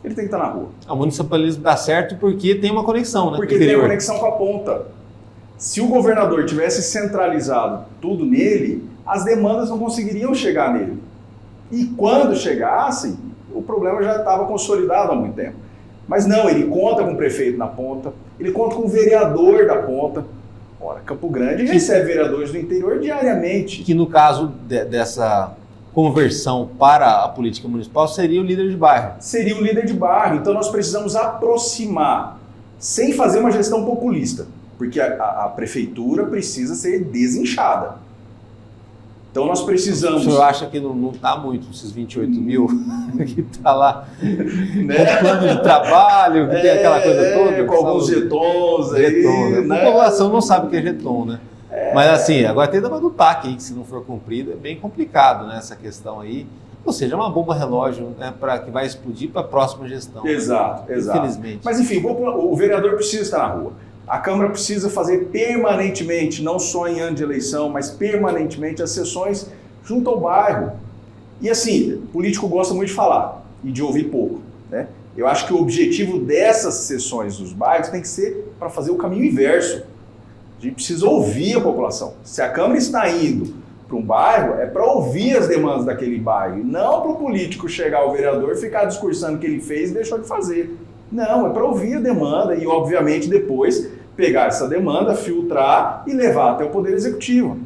Ele tem que estar na rua.
O municipalismo dá certo porque tem uma conexão, né?
Porque tem a conexão com a ponta. Se o governador tivesse centralizado tudo nele, as demandas não conseguiriam chegar nele. E quando chegassem, o problema já estava consolidado há muito tempo. Mas não, ele conta com o prefeito na ponta, ele conta com o vereador da ponta. Ora, Campo Grande recebe vereadores do interior diariamente.
Que no caso dessa conversão para a política municipal seria o líder de bairro.
Seria o líder de bairro. Então nós precisamos aproximar, sem fazer uma gestão populista, porque a prefeitura precisa ser desinchada. Então nós precisamos...
O senhor acha que não está muito, esses 28 mil que está lá,
né?
com plano de trabalho, que tem aquela coisa toda?
Com alguns jetons aí,
né? A população não sabe o que é jeton, né? Mas assim, agora tem o do TAC aí, que se não for cumprido é bem complicado, né, essa questão aí. Ou seja, é uma bomba relógio, né, que vai explodir para a próxima gestão.
Exato,
né?
exato.
Infelizmente.
Mas enfim, o vereador precisa estar na rua. A Câmara precisa fazer permanentemente, não só em ano de eleição, mas permanentemente as sessões junto ao bairro. E assim, o político gosta muito de falar e de ouvir pouco, né? Eu acho que o objetivo dessas sessões nos bairros tem que ser para fazer o caminho inverso. A gente precisa ouvir a população. Se a Câmara está indo para um bairro, é para ouvir as demandas daquele bairro, e não para o político chegar ao vereador e ficar discursando o que ele fez e deixou de fazer. Não, é para ouvir a demanda e, obviamente, depois pegar essa demanda, filtrar e levar até o Poder Executivo.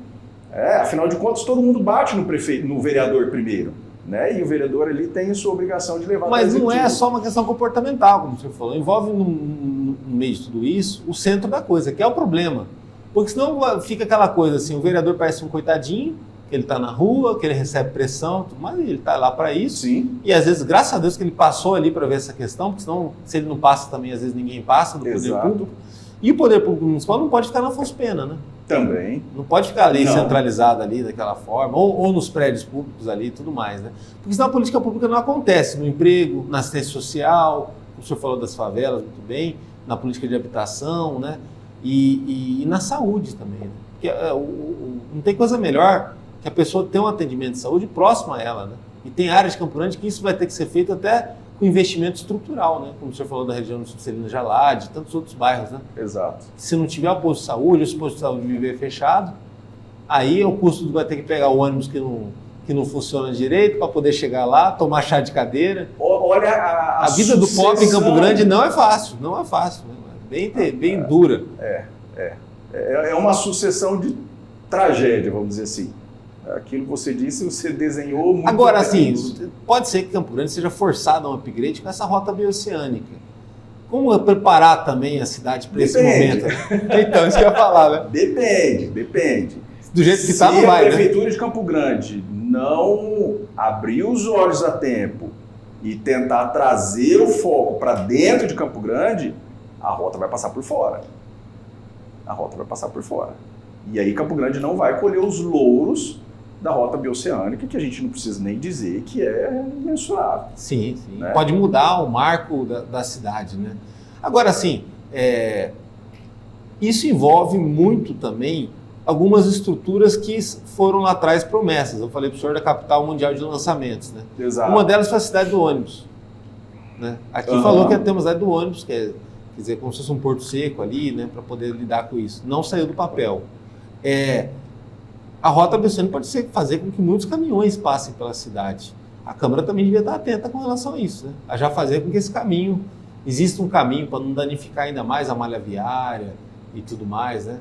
Afinal de contas, todo mundo bate no prefeito, no vereador primeiro, né? E o vereador ali tem a sua obrigação de levar até o Executivo.
Mas não é só uma questão comportamental, como você falou. Envolve, no meio de tudo isso, o centro da coisa, que é o problema. Porque senão fica aquela coisa assim, o vereador parece um coitadinho, que ele está na rua, que ele recebe pressão, mas ele está lá para isso.
Sim.
E às vezes, graças a Deus, que ele passou ali para ver essa questão, porque senão, se ele não passa também, às vezes ninguém passa do poder público. E o poder público municipal não pode ficar na Afonso Pena, né?
Também.
Não pode ficar ali centralizada ali daquela forma, ou nos prédios públicos ali e tudo mais, né? Porque senão a política pública não acontece no emprego, na assistência social, o senhor falou das favelas muito bem, na política de habitação, né? E na saúde também, né? Porque não tem coisa melhor que a pessoa ter um atendimento de saúde próximo a ela, né? E tem áreas de Campo Grande que isso vai ter que ser feito até com investimento estrutural, né? Como o senhor falou da região do Celina Jalade, tantos outros bairros, né?
Exato.
Se não tiver o posto de saúde, o posto de saúde viver fechado, aí o custo vai ter que pegar o ônibus que não funciona direito para poder chegar lá, tomar chá de cadeira.
Olha
a vida do pobre em Campo Grande não é fácil, não é fácil, né? Bem dura.
É uma sucessão de tragédia, vamos dizer assim. Aquilo que você disse, você desenhou muito.
Agora, assim, pode ser que Campo Grande seja forçado a um upgrade com essa rota bioceânica. Como preparar também a cidade para esse momento? Então, isso que eu ia falar, né?
Depende.
Do jeito que está, não vai,
né? Se a Prefeitura de Campo Grande não abrir os olhos a tempo e tentar trazer o foco para dentro de Campo Grande, a rota vai passar por fora. E aí Campo Grande não vai colher os louros da rota bioceânica, que a gente não precisa nem dizer que é mensurável.
Sim.
Né?
Pode mudar o marco da cidade, né? Agora, assim, isso envolve muito também algumas estruturas que foram lá atrás promessas. Eu falei para o senhor da capital mundial de lançamentos, né?
Exato.
Uma delas foi a cidade do ônibus, né? Aqui falou que ia ter uma cidade do ônibus, que quer dizer, como se fosse um porto seco ali, né, para poder lidar com isso. Não saiu do papel. A rota bioceânica pode fazer com que muitos caminhões passem pela cidade. A Câmara também devia estar atenta com relação a isso, né? A já fazer com que esse caminho, exista um caminho para não danificar ainda mais a malha viária e tudo mais, né?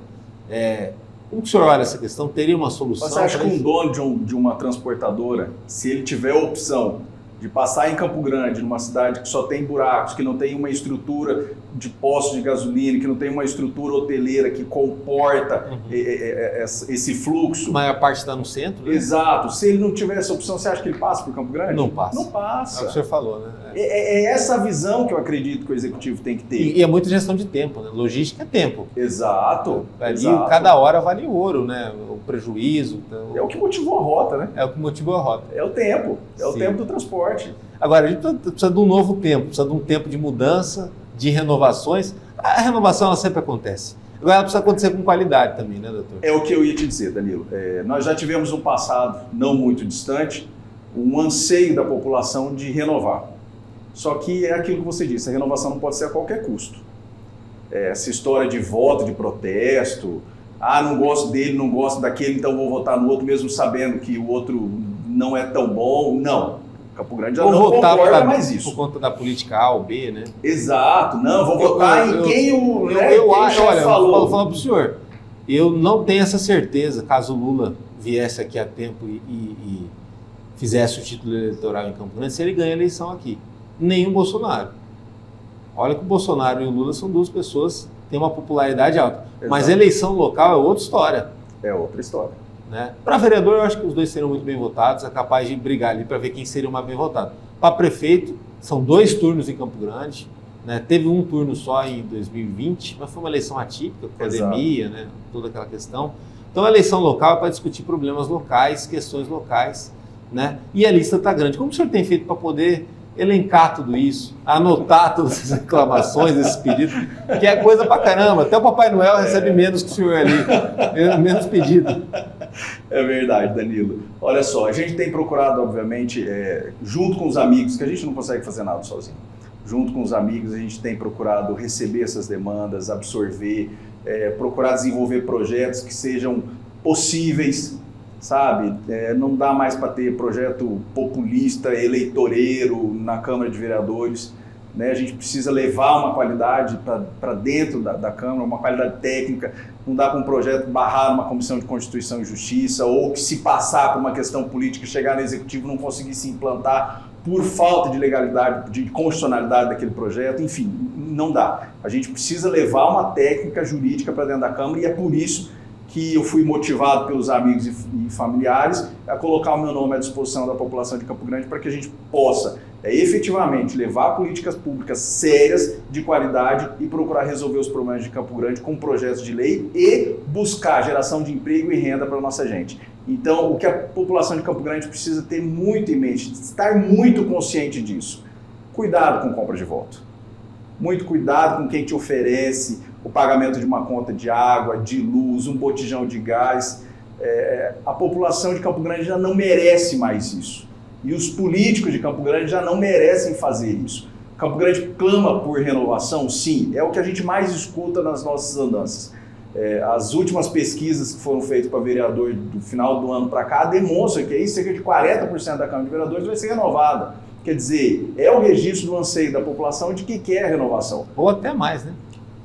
Como que o senhor olha essa questão? Teria uma solução?
Você acha que um dono de uma transportadora, se ele tiver a opção de passar em Campo Grande, numa cidade que só tem buracos, que não tem uma estrutura de posto de gasolina, que não tem uma estrutura hoteleira que comporta esse fluxo.
A maior parte está no centro, né?
Exato. Se ele não tiver essa opção, você acha que ele passa por Campo Grande?
Não passa.
Não passa.
É o que o senhor falou, né?
É essa visão que eu acredito que o executivo tem que ter.
E é muita gestão de tempo, né? Logística é tempo.
Exato.
Ali, cada hora vale ouro, né? O prejuízo. Então...
É o que motivou a rota, né?
É o que motivou a rota.
É o tempo. É o tempo do transporte.
Agora, a gente precisa de um novo tempo, precisa de um tempo de mudança, de renovações. A renovação, ela sempre acontece. Agora, ela precisa acontecer com qualidade também, né, doutor?
É o que eu ia te dizer, Danilo. Nós já tivemos no passado, não muito distante, um anseio da população de renovar. Só que é aquilo que você disse, a renovação não pode ser a qualquer custo. Essa história de voto, de protesto, não gosto dele, não gosto daquele, então vou votar no outro, mesmo sabendo que o outro não é tão bom. Não. Campo Grande já não concorda mais isso.
Por conta da política A ou B, né?
Exato. Não, vou votar em quem o
acho, olha,
falou.
Eu vou falar para o senhor, eu não tenho essa certeza, caso o Lula viesse aqui a tempo e fizesse o título eleitoral em Campo Grande, se ele ganha a eleição aqui. Nem o Bolsonaro. Olha que o Bolsonaro e o Lula são duas pessoas que têm uma popularidade alta. Exato. Mas a eleição local é outra história.
É outra história.
Né? Para vereador, eu acho que os dois serão muito bem votados, é capaz de brigar ali para ver quem seria o mais bem votado. Para prefeito, são 2 turnos em Campo Grande. Né? Teve um turno só em 2020, mas foi uma eleição atípica, pandemia, né? Toda aquela questão. Então a eleição local é para discutir problemas locais, questões locais, né? E a lista está grande. Como o senhor tem feito para poder elencar tudo isso, anotar todas essas reclamações, esses pedidos, que é coisa pra caramba. Até o Papai Noel recebe menos que o senhor ali, menos pedido.
É verdade, Danilo. Olha só, a gente tem procurado, obviamente, junto com os amigos, que a gente não consegue fazer nada sozinho. Junto com os amigos, a gente tem procurado receber essas demandas, absorver, procurar desenvolver projetos que sejam possíveis, sabe? Não dá mais para ter projeto populista, eleitoreiro na Câmara de Vereadores. Né? A gente precisa levar uma qualidade para dentro da Câmara, uma qualidade técnica. Não dá para um projeto barrar uma Comissão de Constituição e Justiça ou que se passar por uma questão política, chegar no Executivo não conseguir se implantar por falta de legalidade, de constitucionalidade daquele projeto, enfim, não dá. A gente precisa levar uma técnica jurídica para dentro da Câmara e é por isso que eu fui motivado pelos amigos e familiares a colocar o meu nome à disposição da população de Campo Grande para que a gente possa efetivamente levar políticas públicas sérias, de qualidade e procurar resolver os problemas de Campo Grande com projetos de lei e buscar geração de emprego e renda para a nossa gente. Então, o que a população de Campo Grande precisa ter muito em mente, estar muito consciente disso. Cuidado com compra de voto. Muito cuidado com quem te oferece o pagamento de uma conta de água, de luz, um botijão de gás. A população de Campo Grande já não merece mais isso. E os políticos de Campo Grande já não merecem fazer isso. Campo Grande clama por renovação? Sim, é o que a gente mais escuta nas nossas andanças. As últimas pesquisas que foram feitas para vereador do final do ano para cá demonstram que aí cerca de 40% da Câmara de Vereadores vai ser renovada. Quer dizer, é o registro do anseio da população de que quer a renovação.
Ou até mais, né?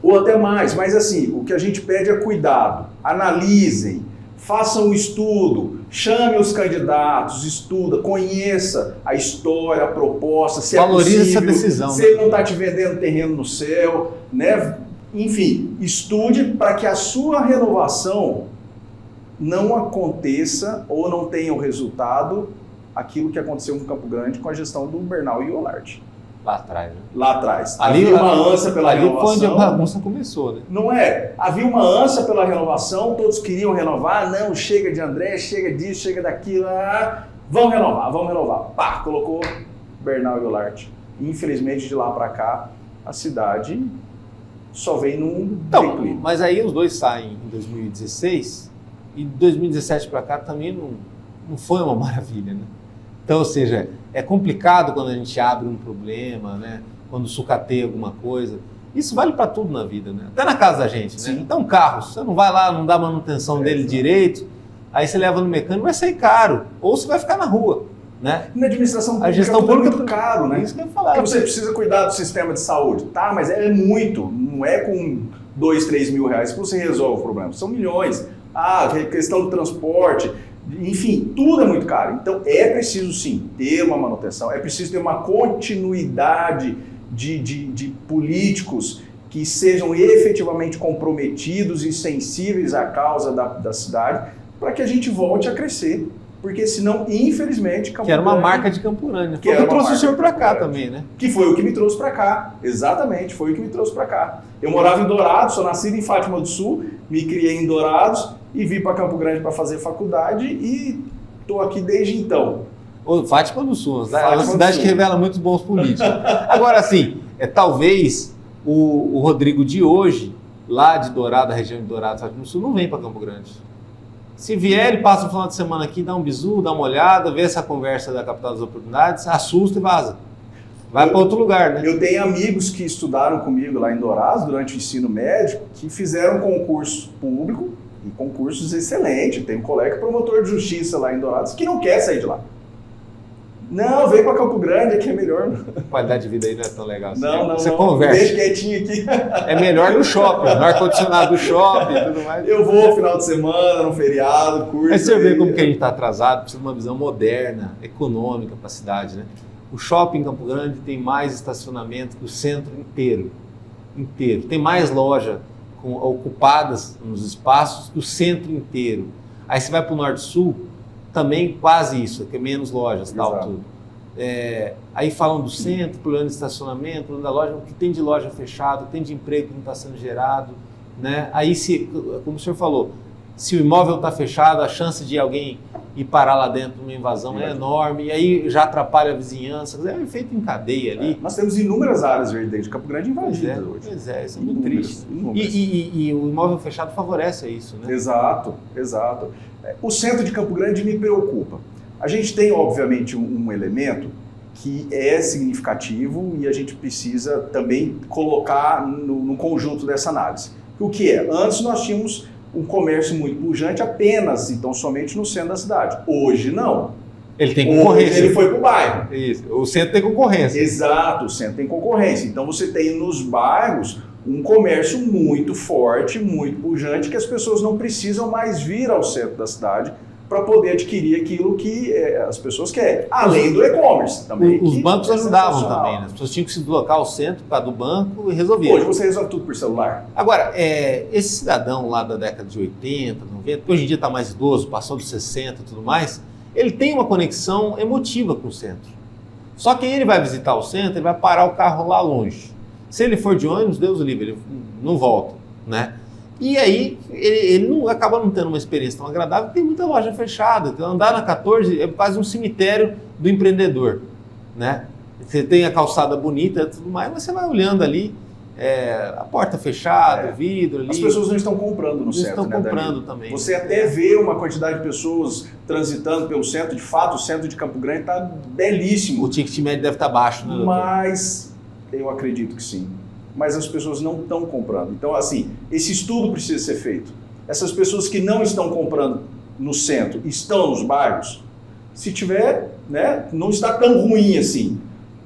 Ou até mais, mas assim, o que a gente pede é cuidado, analisem, façam um estudo, chame os candidatos, estuda, conheça a história, a proposta, se
valorize
é possível,
essa decisão,
se
né?
ele não está te vendendo terreno no céu, né? Enfim, estude para que a sua renovação não aconteça ou não tenha o resultado aquilo que aconteceu no Campo Grande com a gestão do Bernal e Olarte.
Lá atrás, né?
Lá atrás.
Ali,
havia uma ânsia pela renovação.
Ali foi onde a bagunça começou, né?
Não é? Havia uma ânsia pela renovação, todos queriam renovar, não, chega de André, chega disso, chega daquilo, vamos renovar. Pá, colocou Bernal e Olarte. Infelizmente, de lá para cá, a cidade só vem num declínio.
Mas aí os dois saem em 2016 e de 2017 para cá também não foi uma maravilha, né? Então, ou seja, é complicado quando a gente abre um problema, né? Quando sucateia alguma coisa. Isso vale para tudo na vida, né? Até na casa da gente, né? Então, carro, você não vai lá, não dá manutenção dele direito, aí você leva no mecânico, vai sair caro, ou você vai ficar na rua, né?
Na administração pública,
a gestão pública é
muito caro, né?
Isso que eu ia falar.
Porque você precisa cuidar do sistema de saúde, tá? Mas é muito, não é com 2, 3 mil reais que você resolve o problema, são milhões. Questão do transporte, enfim, tudo é muito caro. Então é preciso sim ter uma manutenção, é preciso ter uma continuidade de políticos que sejam efetivamente comprometidos e sensíveis à causa da cidade para que a gente volte a crescer. Porque senão, infelizmente, Campo
que era uma
Grande,
marca de Campo Grande.
Que
trouxe o senhor para cá também, né?
Que foi o que me trouxe para cá. Exatamente, foi o que me trouxe para cá. Eu morava em Dourados, sou nascido em Fátima do Sul, me criei em Dourados e vim para Campo Grande para fazer faculdade e estou aqui desde então.
Fátima do Sul, é uma cidade que revela muitos bons políticos. Agora, assim, talvez o Rodrigo de hoje, lá de Dourado, da região de Dourados, Fátima do Sul, não vem para Campo Grande. Se vier, ele passa o final de semana aqui, dá um bisu, dá uma olhada, vê essa conversa da Capital das Oportunidades, assusta e vaza. Vai para outro lugar, né?
Eu tenho amigos que estudaram comigo lá em Dourados durante o ensino médio, que fizeram concurso público e concursos excelentes. Tem um colega promotor de justiça lá em Dourados que não quer sair de lá. Não, vem para Campo Grande, aqui é melhor.
A qualidade de vida aí não é tão legal assim.
Não,
Você
não.
converte.
Deixa quietinho aqui.
É melhor no shopping, no ar-condicionado do shopping e tudo mais.
Eu vou final de semana, no feriado, curso.
Mas você vê como que a gente está atrasado, precisa de uma visão moderna, econômica para a cidade, né? O shopping em Campo Grande tem mais estacionamento que o centro inteiro. Tem mais loja ocupadas nos espaços do centro inteiro. Aí você vai para o Norte-Sul, também quase isso, tem menos lojas, tal, tudo. Aí falam do centro, plano de estacionamento, plano da loja, o que tem de loja fechada, tem de emprego que não está sendo gerado, né? Aí, como o senhor falou, se o imóvel está fechado, a chance de alguém ir parar lá dentro numa invasão é enorme, e aí já atrapalha a vizinhança, é um efeito em cadeia ali.
Nós temos inúmeras áreas verdes de Campo Grande invadidas hoje.
Pois é, isso é muito triste. E o imóvel fechado favorece isso, né?
Exato. O centro de Campo Grande me preocupa. A gente tem, obviamente, um elemento que é significativo e a gente precisa também colocar no conjunto dessa análise. O que é? Antes nós tínhamos um comércio muito pujante apenas, então somente no centro da cidade. Hoje não.
Ele tem concorrência.
Hoje ele foi para o bairro.
Isso. O centro tem concorrência.
Exato, o centro tem concorrência. Então você tem nos bairros um comércio muito forte, muito pujante, que as pessoas não precisam mais vir ao centro da cidade para poder adquirir aquilo que as pessoas querem. Além do e-commerce também.
Os bancos ajudavam também, né? As pessoas tinham que se deslocar ao centro para do banco e resolver.
Hoje você resolve tudo por celular.
Agora, esse cidadão lá da década de 80, 90, que hoje em dia está mais idoso, passou dos 60 e tudo mais, ele tem uma conexão emotiva com o centro. Só que ele vai visitar o centro, ele vai parar o carro lá longe. Se ele for de ônibus, Deus o livre, ele não volta, né? E aí ele acaba não tendo uma experiência tão agradável, porque tem muita loja fechada. Então, andar na 14 é quase um cemitério do empreendedor, né? Você tem a calçada bonita e tudo mais, mas você vai olhando ali, a porta fechada, o vidro ali.
As pessoas não estão comprando no centro,
estão comprando também.
Você até vê uma quantidade de pessoas transitando pelo centro. De fato, o centro de Campo Grande está belíssimo.
O ticket médio deve estar baixo, né, doutor?
Mas eu acredito que sim. Mas as pessoas não estão comprando. Então, assim, esse estudo precisa ser feito. Essas pessoas que não estão comprando no centro, estão nos bairros, se tiver, né, não está tão ruim assim.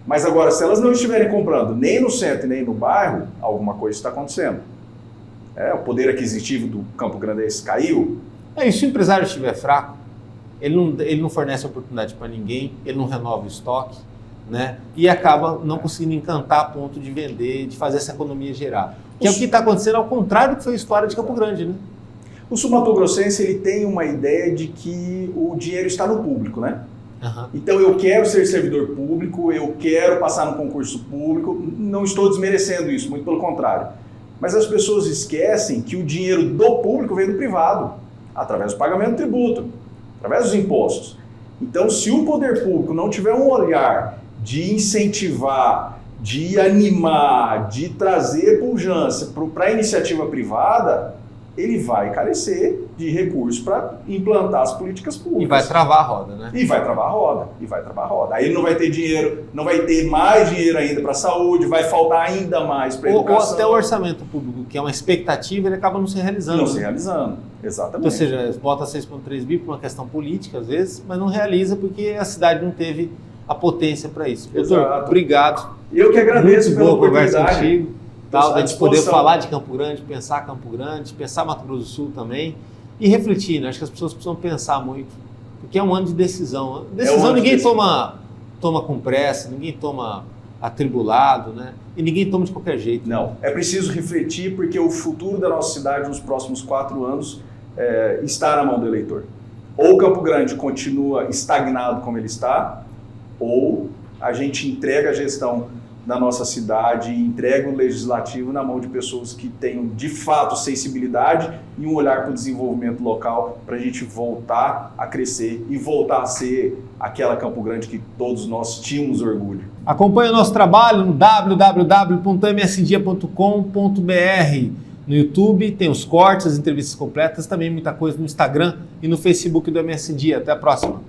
Mas agora, se elas não estiverem comprando nem no centro nem no bairro, alguma coisa está acontecendo. O poder aquisitivo do Campo Grandense caiu.
E se o empresário estiver fraco, ele não fornece oportunidade para ninguém, ele não renova o estoque, né? E acaba não conseguindo encantar a ponto de vender, de fazer essa economia gerar. Que é o que está acontecendo, ao contrário do que foi a história de Campo Grande, né?
O sul-mato-grossense, ele tem uma ideia de que o dinheiro está no público, né?
Uhum.
Então eu quero ser servidor público, eu quero passar no concurso público, não estou desmerecendo isso, muito pelo contrário. Mas as pessoas esquecem que o dinheiro do público vem do privado, através do pagamento do tributo, através dos impostos. Então, se o poder público não tiver um olhar de incentivar, de animar, de trazer pujança para a iniciativa privada, ele vai carecer de recursos para implantar as políticas públicas.
E vai travar a roda, né?
E vai travar a roda. Aí ele não vai ter dinheiro, não vai ter mais dinheiro ainda para a saúde, vai faltar ainda mais para a educação.
Ou até o orçamento público, que é uma expectativa, ele acaba não se realizando.
Não se realizando, exatamente.
Então, ou seja, bota 6,3 bi por uma questão política, às vezes, mas não realiza porque a cidade não teve a potência para isso. Doutor, obrigado.
Eu que agradeço pela oportunidade.
Conversa contigo. Da gente poder falar de Campo Grande, pensar Campo Grande, pensar Mato Grosso do Sul também e refletir, né? Acho que as pessoas precisam pensar muito, porque é um ano de decisão. Decisão ninguém toma com pressa, ninguém toma atribulado, né? E ninguém toma de qualquer jeito.
Não, é preciso refletir porque o futuro da nossa cidade nos próximos 4 anos está na mão do eleitor. Ou Campo Grande continua estagnado como ele está, ou a gente entrega a gestão da nossa cidade e entrega o legislativo na mão de pessoas que tenham de fato sensibilidade e um olhar para o desenvolvimento local para a gente voltar a crescer e voltar a ser aquela Campo Grande que todos nós tínhamos orgulho.
Acompanhe o nosso trabalho no www.msdia.com.br. No YouTube tem os cortes, as entrevistas completas, também muita coisa no Instagram e no Facebook do MS Dia. Até a próxima.